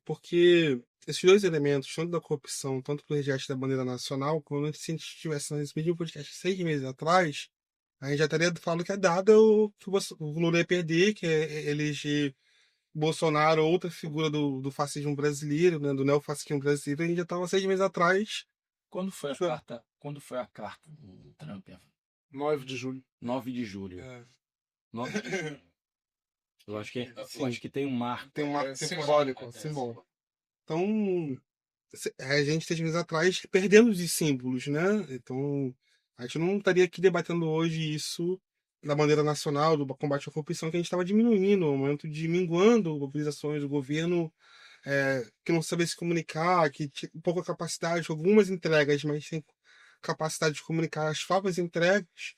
Porque esses dois elementos, tanto da corrupção, tanto do resgate da bandeira nacional, quando se a gente tivesse nesse mesmo podcast 6 meses atrás, a gente já teria falado que é dado que o Lula ia perder, que é eleger Bolsonaro, outra figura do fascismo brasileiro, né, do neofascismo brasileiro. A gente já estava 6 meses atrás. Quando foi a carta? Quando foi a carta do Trump? 9 de julho. 9 de julho. 9 de julho. Eu acho que tem um marco. Tem um marco simbólico. Então, a gente 6 meses atrás perdemos de símbolos, né? Então, a gente não estaria aqui debatendo hoje isso da bandeira nacional, do combate à corrupção, que a gente estava diminuindo, o momento de minguando mobilizações do governo, que não sabia se comunicar, que tinha pouca capacidade, algumas entregas, mas sem capacidade de comunicar as falsas entregas,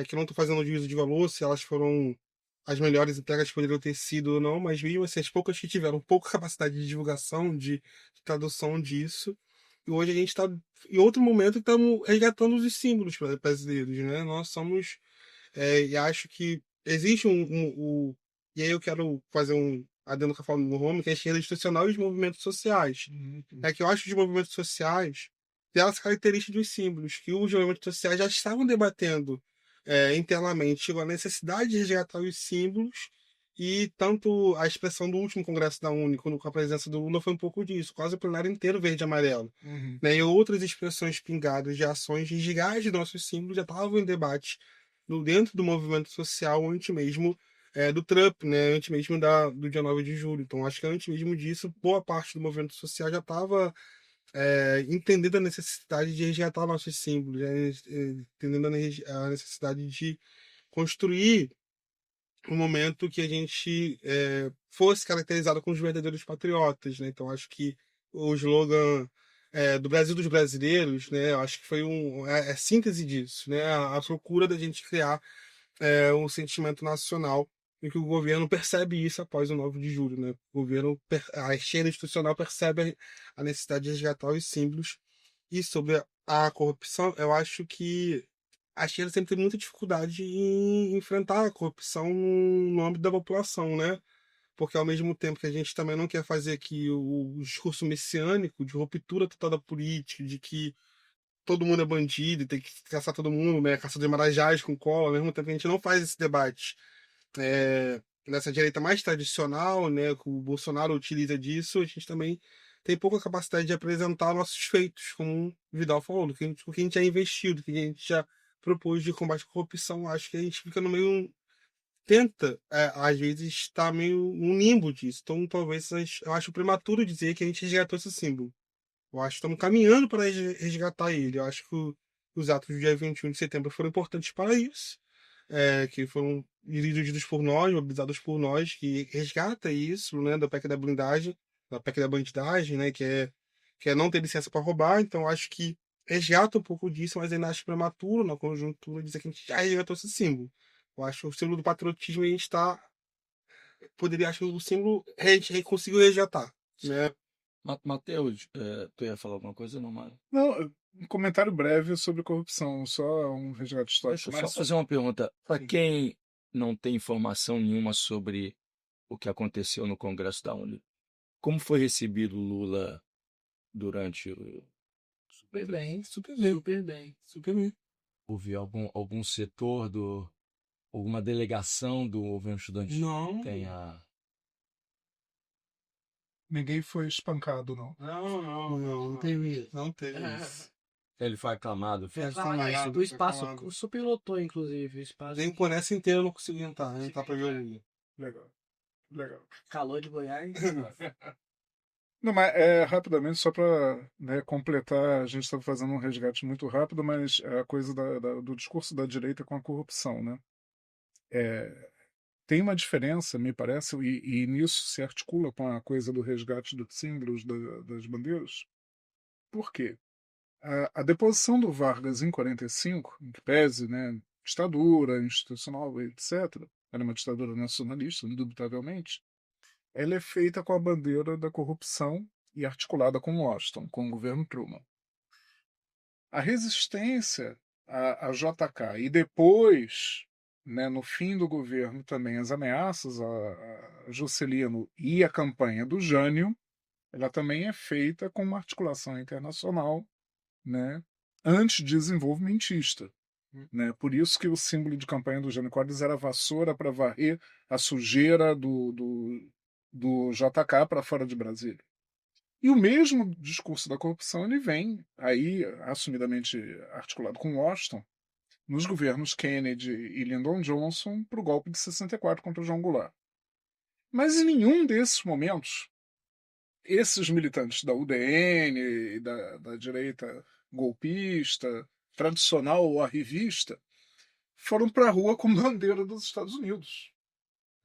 que não estou fazendo juízo de valor, se elas foram as melhores entregas que poderiam ter sido ou não, mas mesmo assim, as poucas que tiveram pouca capacidade de divulgação, de tradução disso. E hoje a gente está em outro momento que estamos resgatando os símbolos brasileiros, né? Nós somos, e acho que existe e aí eu quero fazer um adendo com a fala do Rome, que é a esquerda institucional e os movimentos sociais. É que eu acho que os movimentos sociais têm as características dos símbolos, que os movimentos sociais já estavam debatendo internamente, chegou a necessidade de resgatar os símbolos, e tanto a expressão do último Congresso da UNE, com a presença do Lula, foi um pouco disso, quase o plenário inteiro verde e amarelo. Né? E outras expressões pingadas de ações de resgate de nossos símbolos já estavam em debate dentro do movimento social, antes mesmo do Trump, né? Antes mesmo do dia 9 de julho. Então, acho que antes mesmo disso, boa parte do movimento social já estava entendendo a necessidade de resgatar nossos símbolos, entendendo a necessidade de construir um momento que a gente fosse caracterizado como os verdadeiros patriotas, né? Então acho que o slogan do Brasil dos brasileiros, né? Eu acho que foi a síntese disso, né? A procura da gente criar um sentimento nacional, e que o governo percebe isso após o 9 de julho, né? O governo, a esquerda institucional percebe a necessidade de resgatar os símbolos. E sobre a corrupção, eu acho que a esquerda sempre teve muita dificuldade em enfrentar a corrupção no âmbito da população, né? Porque ao mesmo tempo que a gente também não quer fazer aqui o discurso messiânico de ruptura total da política, de que todo mundo é bandido, tem que caçar todo mundo, né? Caçador de marajás com cola, ao mesmo tempo que a gente não faz esse debate nessa direita mais tradicional, né? Que o Bolsonaro utiliza disso, a gente também tem pouca capacidade de apresentar nossos feitos, como o Vidal falou, do que o que a gente já investiu, do que a gente já propôs de combate à corrupção. Acho que a gente fica no meio. Tenta, às vezes, estar meio no limbo disso. Então, talvez, eu acho prematuro dizer que a gente resgatou esse símbolo. Eu acho que estamos caminhando para resgatar ele. Eu acho que os atos do dia 21 de setembro foram importantes para isso, que foram dirigidos por nós, mobilizados por nós, que resgata isso, né, da PEC da blindagem, da PEC da bandidagem, né, que é não ter licença para roubar. Então, eu acho que resgata um pouco disso, mas ainda acho prematuro na conjuntura dizer que a gente já resgatou esse símbolo. Eu acho que o símbolo do patriotismo a gente está. Poderia, acho que o símbolo a gente conseguiu resgatar, né? Matheus, tu ia falar alguma coisa, não, Mário? Não, um comentário breve sobre corrupção, só um resgate histórico. Deixa eu só fazer uma pergunta. Para quem não tem informação nenhuma sobre o que aconteceu no Congresso da UNE, como foi recebido o Lula durante o... Super bem, Super bem. super bem. Super bem. Houve algum setor alguma delegação do movimento estudante Não. tenha... Ninguém foi espancado, não. Não teve isso. Não teve isso. Ele foi aclamado? O espaço superlotou, inclusive. O espaço. Nem por essa inteira eu não consigo entrar pra ver o Lula. Legal. Legal. Calor de Goiás. Não, mas rapidamente, só para completar, a gente estava fazendo um resgate muito rápido, mas a coisa do discurso da direita com a corrupção, né? Tem uma diferença, me parece, e nisso se articula com a coisa do resgate dos símbolos das bandeiras. Por quê? A deposição do Vargas em 45, em que pese, né, ditadura institucional, etc., era uma ditadura nacionalista, indubitavelmente, ela é feita com a bandeira da corrupção e articulada com Washington, com o governo Truman. A resistência a JK e depois, né, no fim do governo também, as ameaças a Juscelino e a campanha do Jânio, ela também é feita com uma articulação internacional, né, antidesenvolvimentista. Né? Por isso que o símbolo de campanha do Jânio Quadros era a vassoura para varrer a sujeira do JK para fora de Brasília. E o mesmo discurso da corrupção ele vem aí assumidamente articulado com Washington nos governos Kennedy e Lyndon Johnson para o golpe de 64 contra o João Goulart. Mas em nenhum desses momentos, esses militantes da UDN e da direita golpista, tradicional ou arrivista, foram para a rua com bandeira dos Estados Unidos.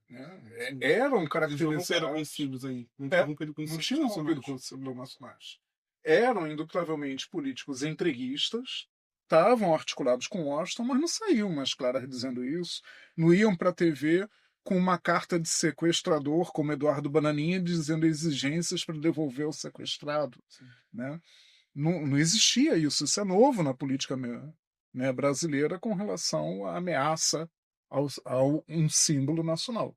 Né? Eram Eles não caracterizados. eram vencidos aí. Não É, tinham rompido com os não tinham rompido com os nacionais. Eram indubitavelmente políticos entreguistas, estavam articulados com Washington, mas não saíam mais claras dizendo isso. Não iam para a TV com uma carta de sequestrador, como Eduardo Bananinha, dizendo exigências para devolver o sequestrado. Né? Não existia isso. Isso é novo na política né, brasileira com relação à ameaça ao um símbolo nacional.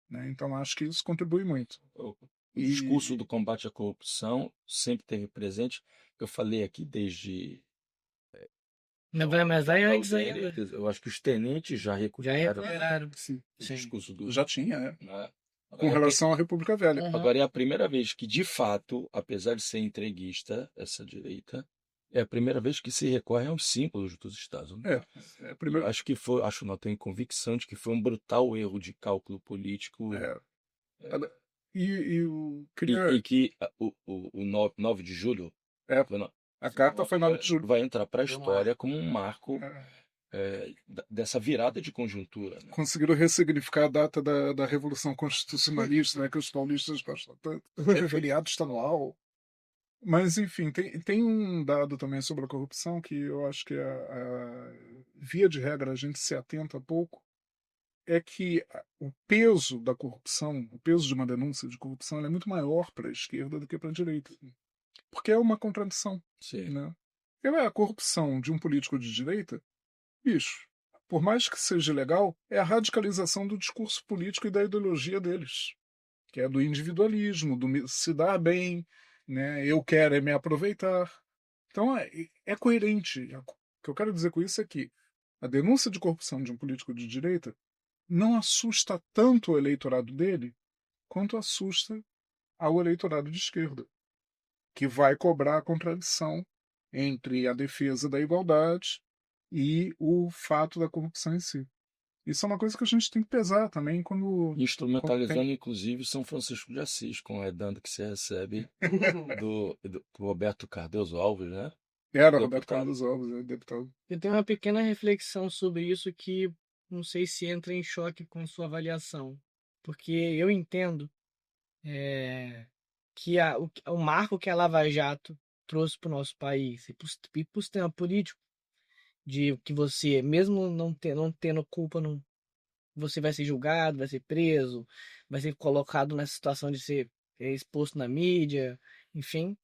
Né? Então, acho que isso contribui muito. O E- discurso do combate à corrupção sempre teve presente, que eu falei aqui desde Mas vai antes Alzheimer, ainda. eu acho que os tenentes já Já recuperaram recuperaram. Sim, o Sim. discurso do. já tinha, Né? com Agora é, a pri- relação à República Velha. Uhum. agora é a primeira vez que, de fato, apesar de ser entreguista, essa direita, é a primeira vez que se recorre aos símbolos dos Estados Unidos. É, primeiro, Acho que foi, não, tenho convicção de que foi um brutal erro de cálculo político eu queria. e que o 9 de julho É, foi no- a carta foi 9 de julho. vai entrar para a história como um marco É, dessa virada de conjuntura. Né? conseguiram ressignificar a data da Revolução Constitucionalista, né, que os paulistas gostam tanto. É feriado estadual. Mas, enfim, tem um dado também sobre a corrupção que eu acho que, via de regra, a gente se atenta pouco, é que o peso da corrupção, o peso de uma denúncia de corrupção, ela é muito maior para a esquerda do que para a direita. Porque é uma contradição. Sim. Né? A corrupção de um político de direita, bicho, por mais que seja legal, é a radicalização do discurso político e da ideologia deles, que é do individualismo, do se dar bem, né? Eu quero é me aproveitar. Então é coerente. O que eu quero dizer com isso é que a denúncia de corrupção de um político de direita não assusta tanto o eleitorado dele quanto assusta ao eleitorado de esquerda, que vai cobrar a contradição entre a defesa da igualdade e o fato da corrupção em si. Isso é uma coisa que a gente tem que pesar também quando Instrumentalizando, inclusive, São Francisco de Assis, com a redanda que se recebe do Roberto Cardoso Alves, né? era Roberto Deputado. Carlos Alves, né, deputado. Eu tenho uma pequena reflexão sobre isso que não sei se entra em choque com sua avaliação. Porque eu entendo que o marco que a Lava Jato trouxe para o nosso país e para o sistema político, de que você, mesmo não tendo culpa, você vai ser julgado, vai ser preso, vai ser colocado nessa situação de ser exposto na mídia, enfim.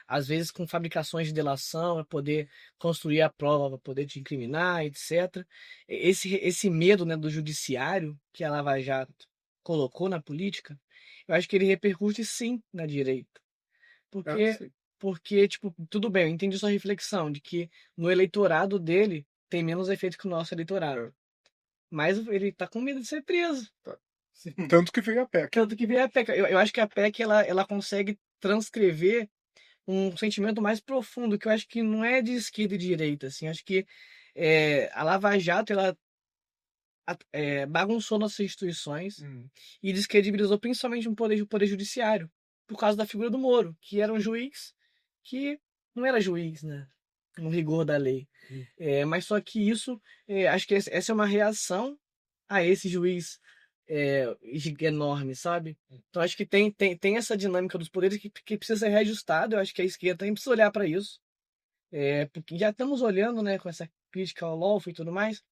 Às vezes com fabricações de delação para poder construir a prova, para poder te incriminar, etc. Esse medo, né, do judiciário que a Lava Jato colocou na política, eu acho que ele repercute sim na direita. Sim. Porque, tipo, tudo bem, eu entendi sua reflexão de que no eleitorado dele tem menos efeito que o nosso eleitorado. Mas ele tá com medo de ser preso. Tanto que veio a PEC. Tanto que veio a PEC. Eu acho que a PEC ela consegue transcrever um sentimento mais profundo, que eu acho que não é de esquerda e de direita. Assim. Acho que a Lava Jato ela bagunçou nossas instituições e descredibilizou principalmente o poder judiciário, por causa da figura do Moro, que era um juiz que não era juiz, né? No rigor da lei. Mas só que isso, acho que essa é uma reação a esse juiz enorme, sabe? Então acho que tem essa dinâmica dos poderes que precisa ser reajustada. Eu acho que a esquerda também precisa olhar para isso. Porque já estamos olhando, né, com essa crítica ao lawfare e tudo mais.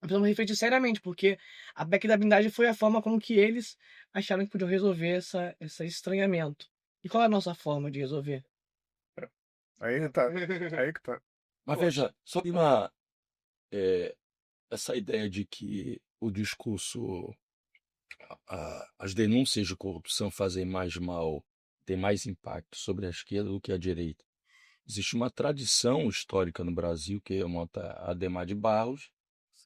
Precisamos refletir seriamente, porque a PEC da blindagem foi a forma como que eles acharam que podiam resolver esse estranhamento. E qual é a nossa forma de resolver? Aí tá. Aí que tá. Mas veja, sobre essa ideia de que o discurso, as denúncias de corrupção fazem mais mal, têm mais impacto sobre a esquerda do que a direita. Existe uma tradição histórica no Brasil que remonta a Adhemar de Barros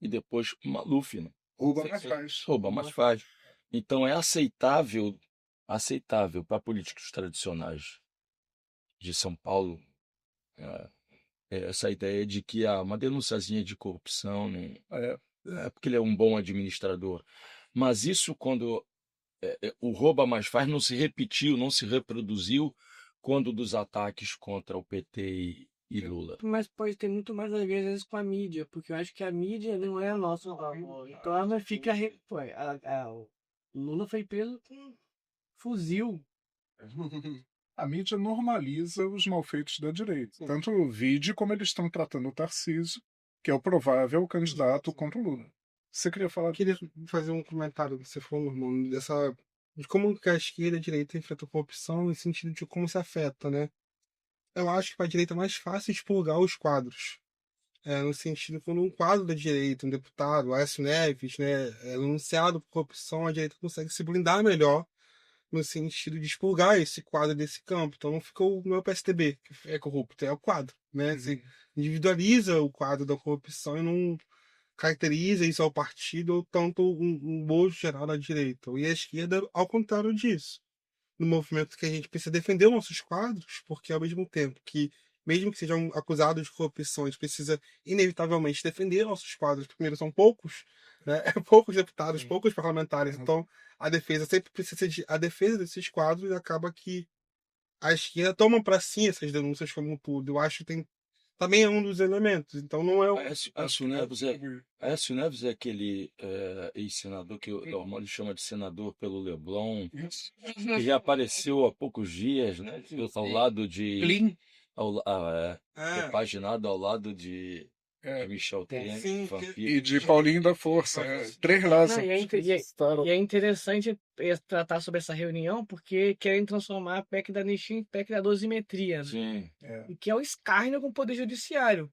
e depois o Maluf, né? Rouba, mas faz. Rouba, mas faz. Então é aceitável para políticos tradicionais de São Paulo essa ideia de que uma denunciazinha de corrupção é porque ele é um bom administrador. Mas isso, quando o rouba mais faz, não se repetiu, não se reproduziu quando dos ataques contra o PT e Lula. Mas pode ter muito mais a ver, às vezes, com a mídia, porque eu acho que a mídia não é nosso favor. Então ela fica. O Lula foi preso com fuzil. A mídia normaliza os malfeitos da direita. Tanto o vide como eles estão tratando o Tarcísio, que é o provável candidato contra o Lula. Você queria falar? Eu queria fazer um comentário que você falou, irmão, de como que a esquerda e a direita enfrentam a corrupção, no sentido de como se afeta, né? Eu acho que para a direita é mais fácil expurgar os quadros. No sentido, quando um quadro da direita, um deputado, Aécio Neves, né, é denunciado por corrupção, a direita consegue se blindar melhor no sentido de expurgar esse quadro desse campo. Então não ficou o meu PSDB, que é corrupto, é o quadro, né? Você individualiza o quadro da corrupção e não caracteriza isso ao partido ou tanto um bojo geral da direita. E a esquerda, ao contrário disso. No movimento que a gente precisa defender os nossos quadros, porque ao mesmo tempo que, mesmo que sejam acusados de corrupção, a gente precisa inevitavelmente defender nossos quadros. Primeiro, são poucos, né? Poucos deputados, poucos parlamentares. Então, a defesa sempre precisa ser a defesa desses quadros, e acaba que a esquerda toma para si essas denúncias como um tudo. Eu acho que também é um dos elementos. Então, não é o. Aécio Neves é aquele ex-senador que o Normando chama de senador pelo Leblon, que já apareceu há poucos dias, né? Ao lado de. Clean. Repaginado ao lado de Michel Temer, Sim, E de Paulinho da Força. Três laços. Não, e é interessante tratar sobre essa reunião, porque querem transformar a PEC da Anistia em PEC da dosimetria, né? Sim. E que é o escárnio com o Poder Judiciário.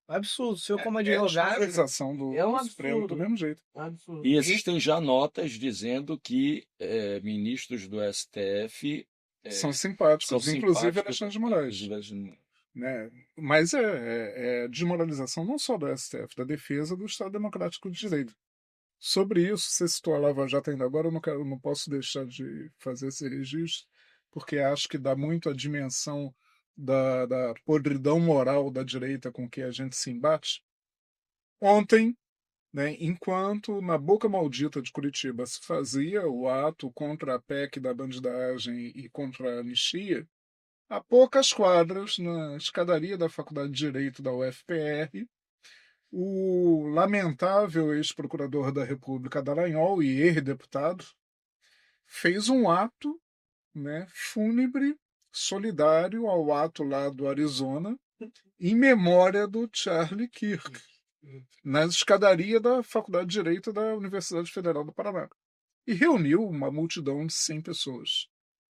Absurdo. Se eu, como advogado. É a desvalorização do É um Supremo absurdo. do mesmo jeito. Absurdo. E existem já notas dizendo que ministros do STF São simpáticos, são inclusive simpáticos, Alexandre de Moraes. Né? Mas é desmoralização não só do STF, da defesa do Estado Democrático de Direito. Sobre isso, você citou a Lava Jato ainda agora, eu não posso deixar de fazer esse registro, porque acho que dá muito a dimensão da podridão moral da direita com que a gente se embate. Ontem, né, enquanto na Boca Maldita de Curitiba se fazia o ato contra a PEC da bandidagem e contra a anistia, a poucas quadras, na escadaria da Faculdade de Direito da UFPR, o lamentável ex-procurador da República Dallagnol e ex-deputado fez um ato, né, fúnebre, solidário ao ato lá do Arizona, em memória do Charlie Kirk, na escadaria da Faculdade de Direito da Universidade Federal do Paraná. E reuniu uma multidão de 100 pessoas,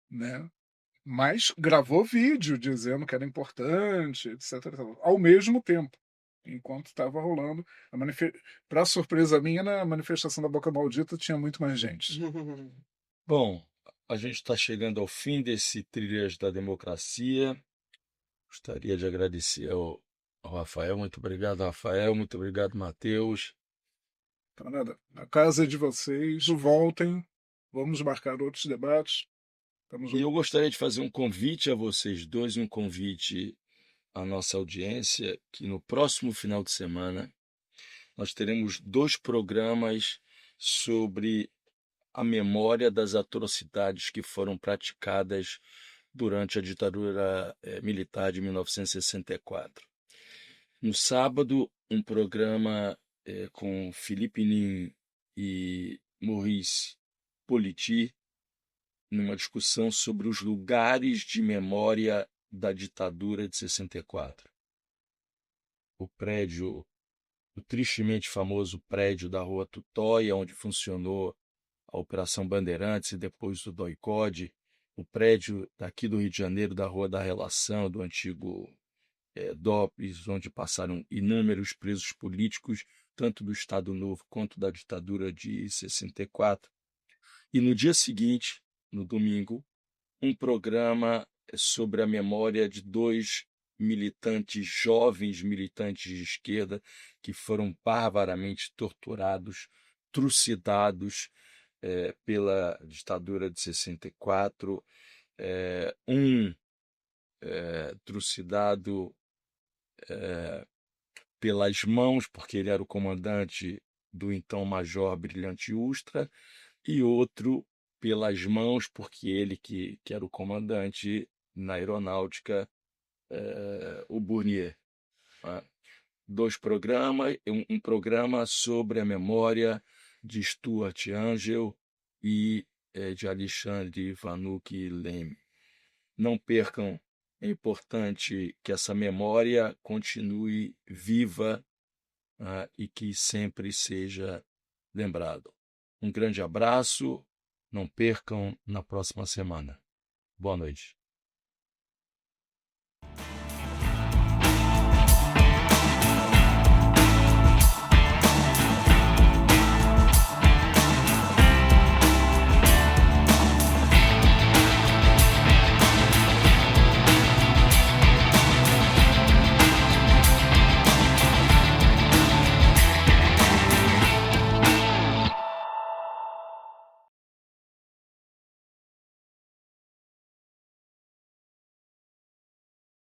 né? Mas gravou vídeo dizendo que era importante, etc. Ao mesmo tempo, enquanto estava rolando. Para surpresa minha, na manifestação da Boca Maldita tinha muito mais gente. Bom, a gente está chegando ao fim desse Trilhas da Democracia. Gostaria de agradecer ao Rafael. Muito obrigado, Rafael. Muito obrigado, Matheus. Para nada. A casa é de vocês. Voltem. Vamos marcar outros debates. E eu gostaria de fazer um convite a vocês dois, um convite à nossa audiência, que no próximo final de semana nós teremos 2 programas sobre a memória das atrocidades que foram praticadas durante a ditadura militar de 1964. No sábado, um programa com Felipe Nin e Maurice Politi, numa discussão sobre os lugares de memória da ditadura de 64. O tristemente famoso prédio da Rua Tutóia, onde funcionou a Operação Bandeirantes e depois o DOI-CODE, o prédio daqui do Rio de Janeiro, da Rua da Relação, do antigo DOPS, onde passaram inúmeros presos políticos, tanto do Estado Novo quanto da ditadura de 64. E no dia seguinte, no domingo, um programa sobre a memória de 2 jovens militantes de esquerda, que foram barbaramente torturados, trucidados pela ditadura de 64. Trucidado pelas mãos, porque ele era o comandante do então Major Brilhante Ustra, e outro pelas mãos, porque ele que era o comandante na aeronáutica o Bournier. Né? 2 programas, um programa sobre a memória de Stuart Angel e de Alexandre Vanucci Leme. Não percam, é importante que essa memória continue viva e que sempre seja lembrado. Um grande abraço, não percam na próxima semana. Boa noite.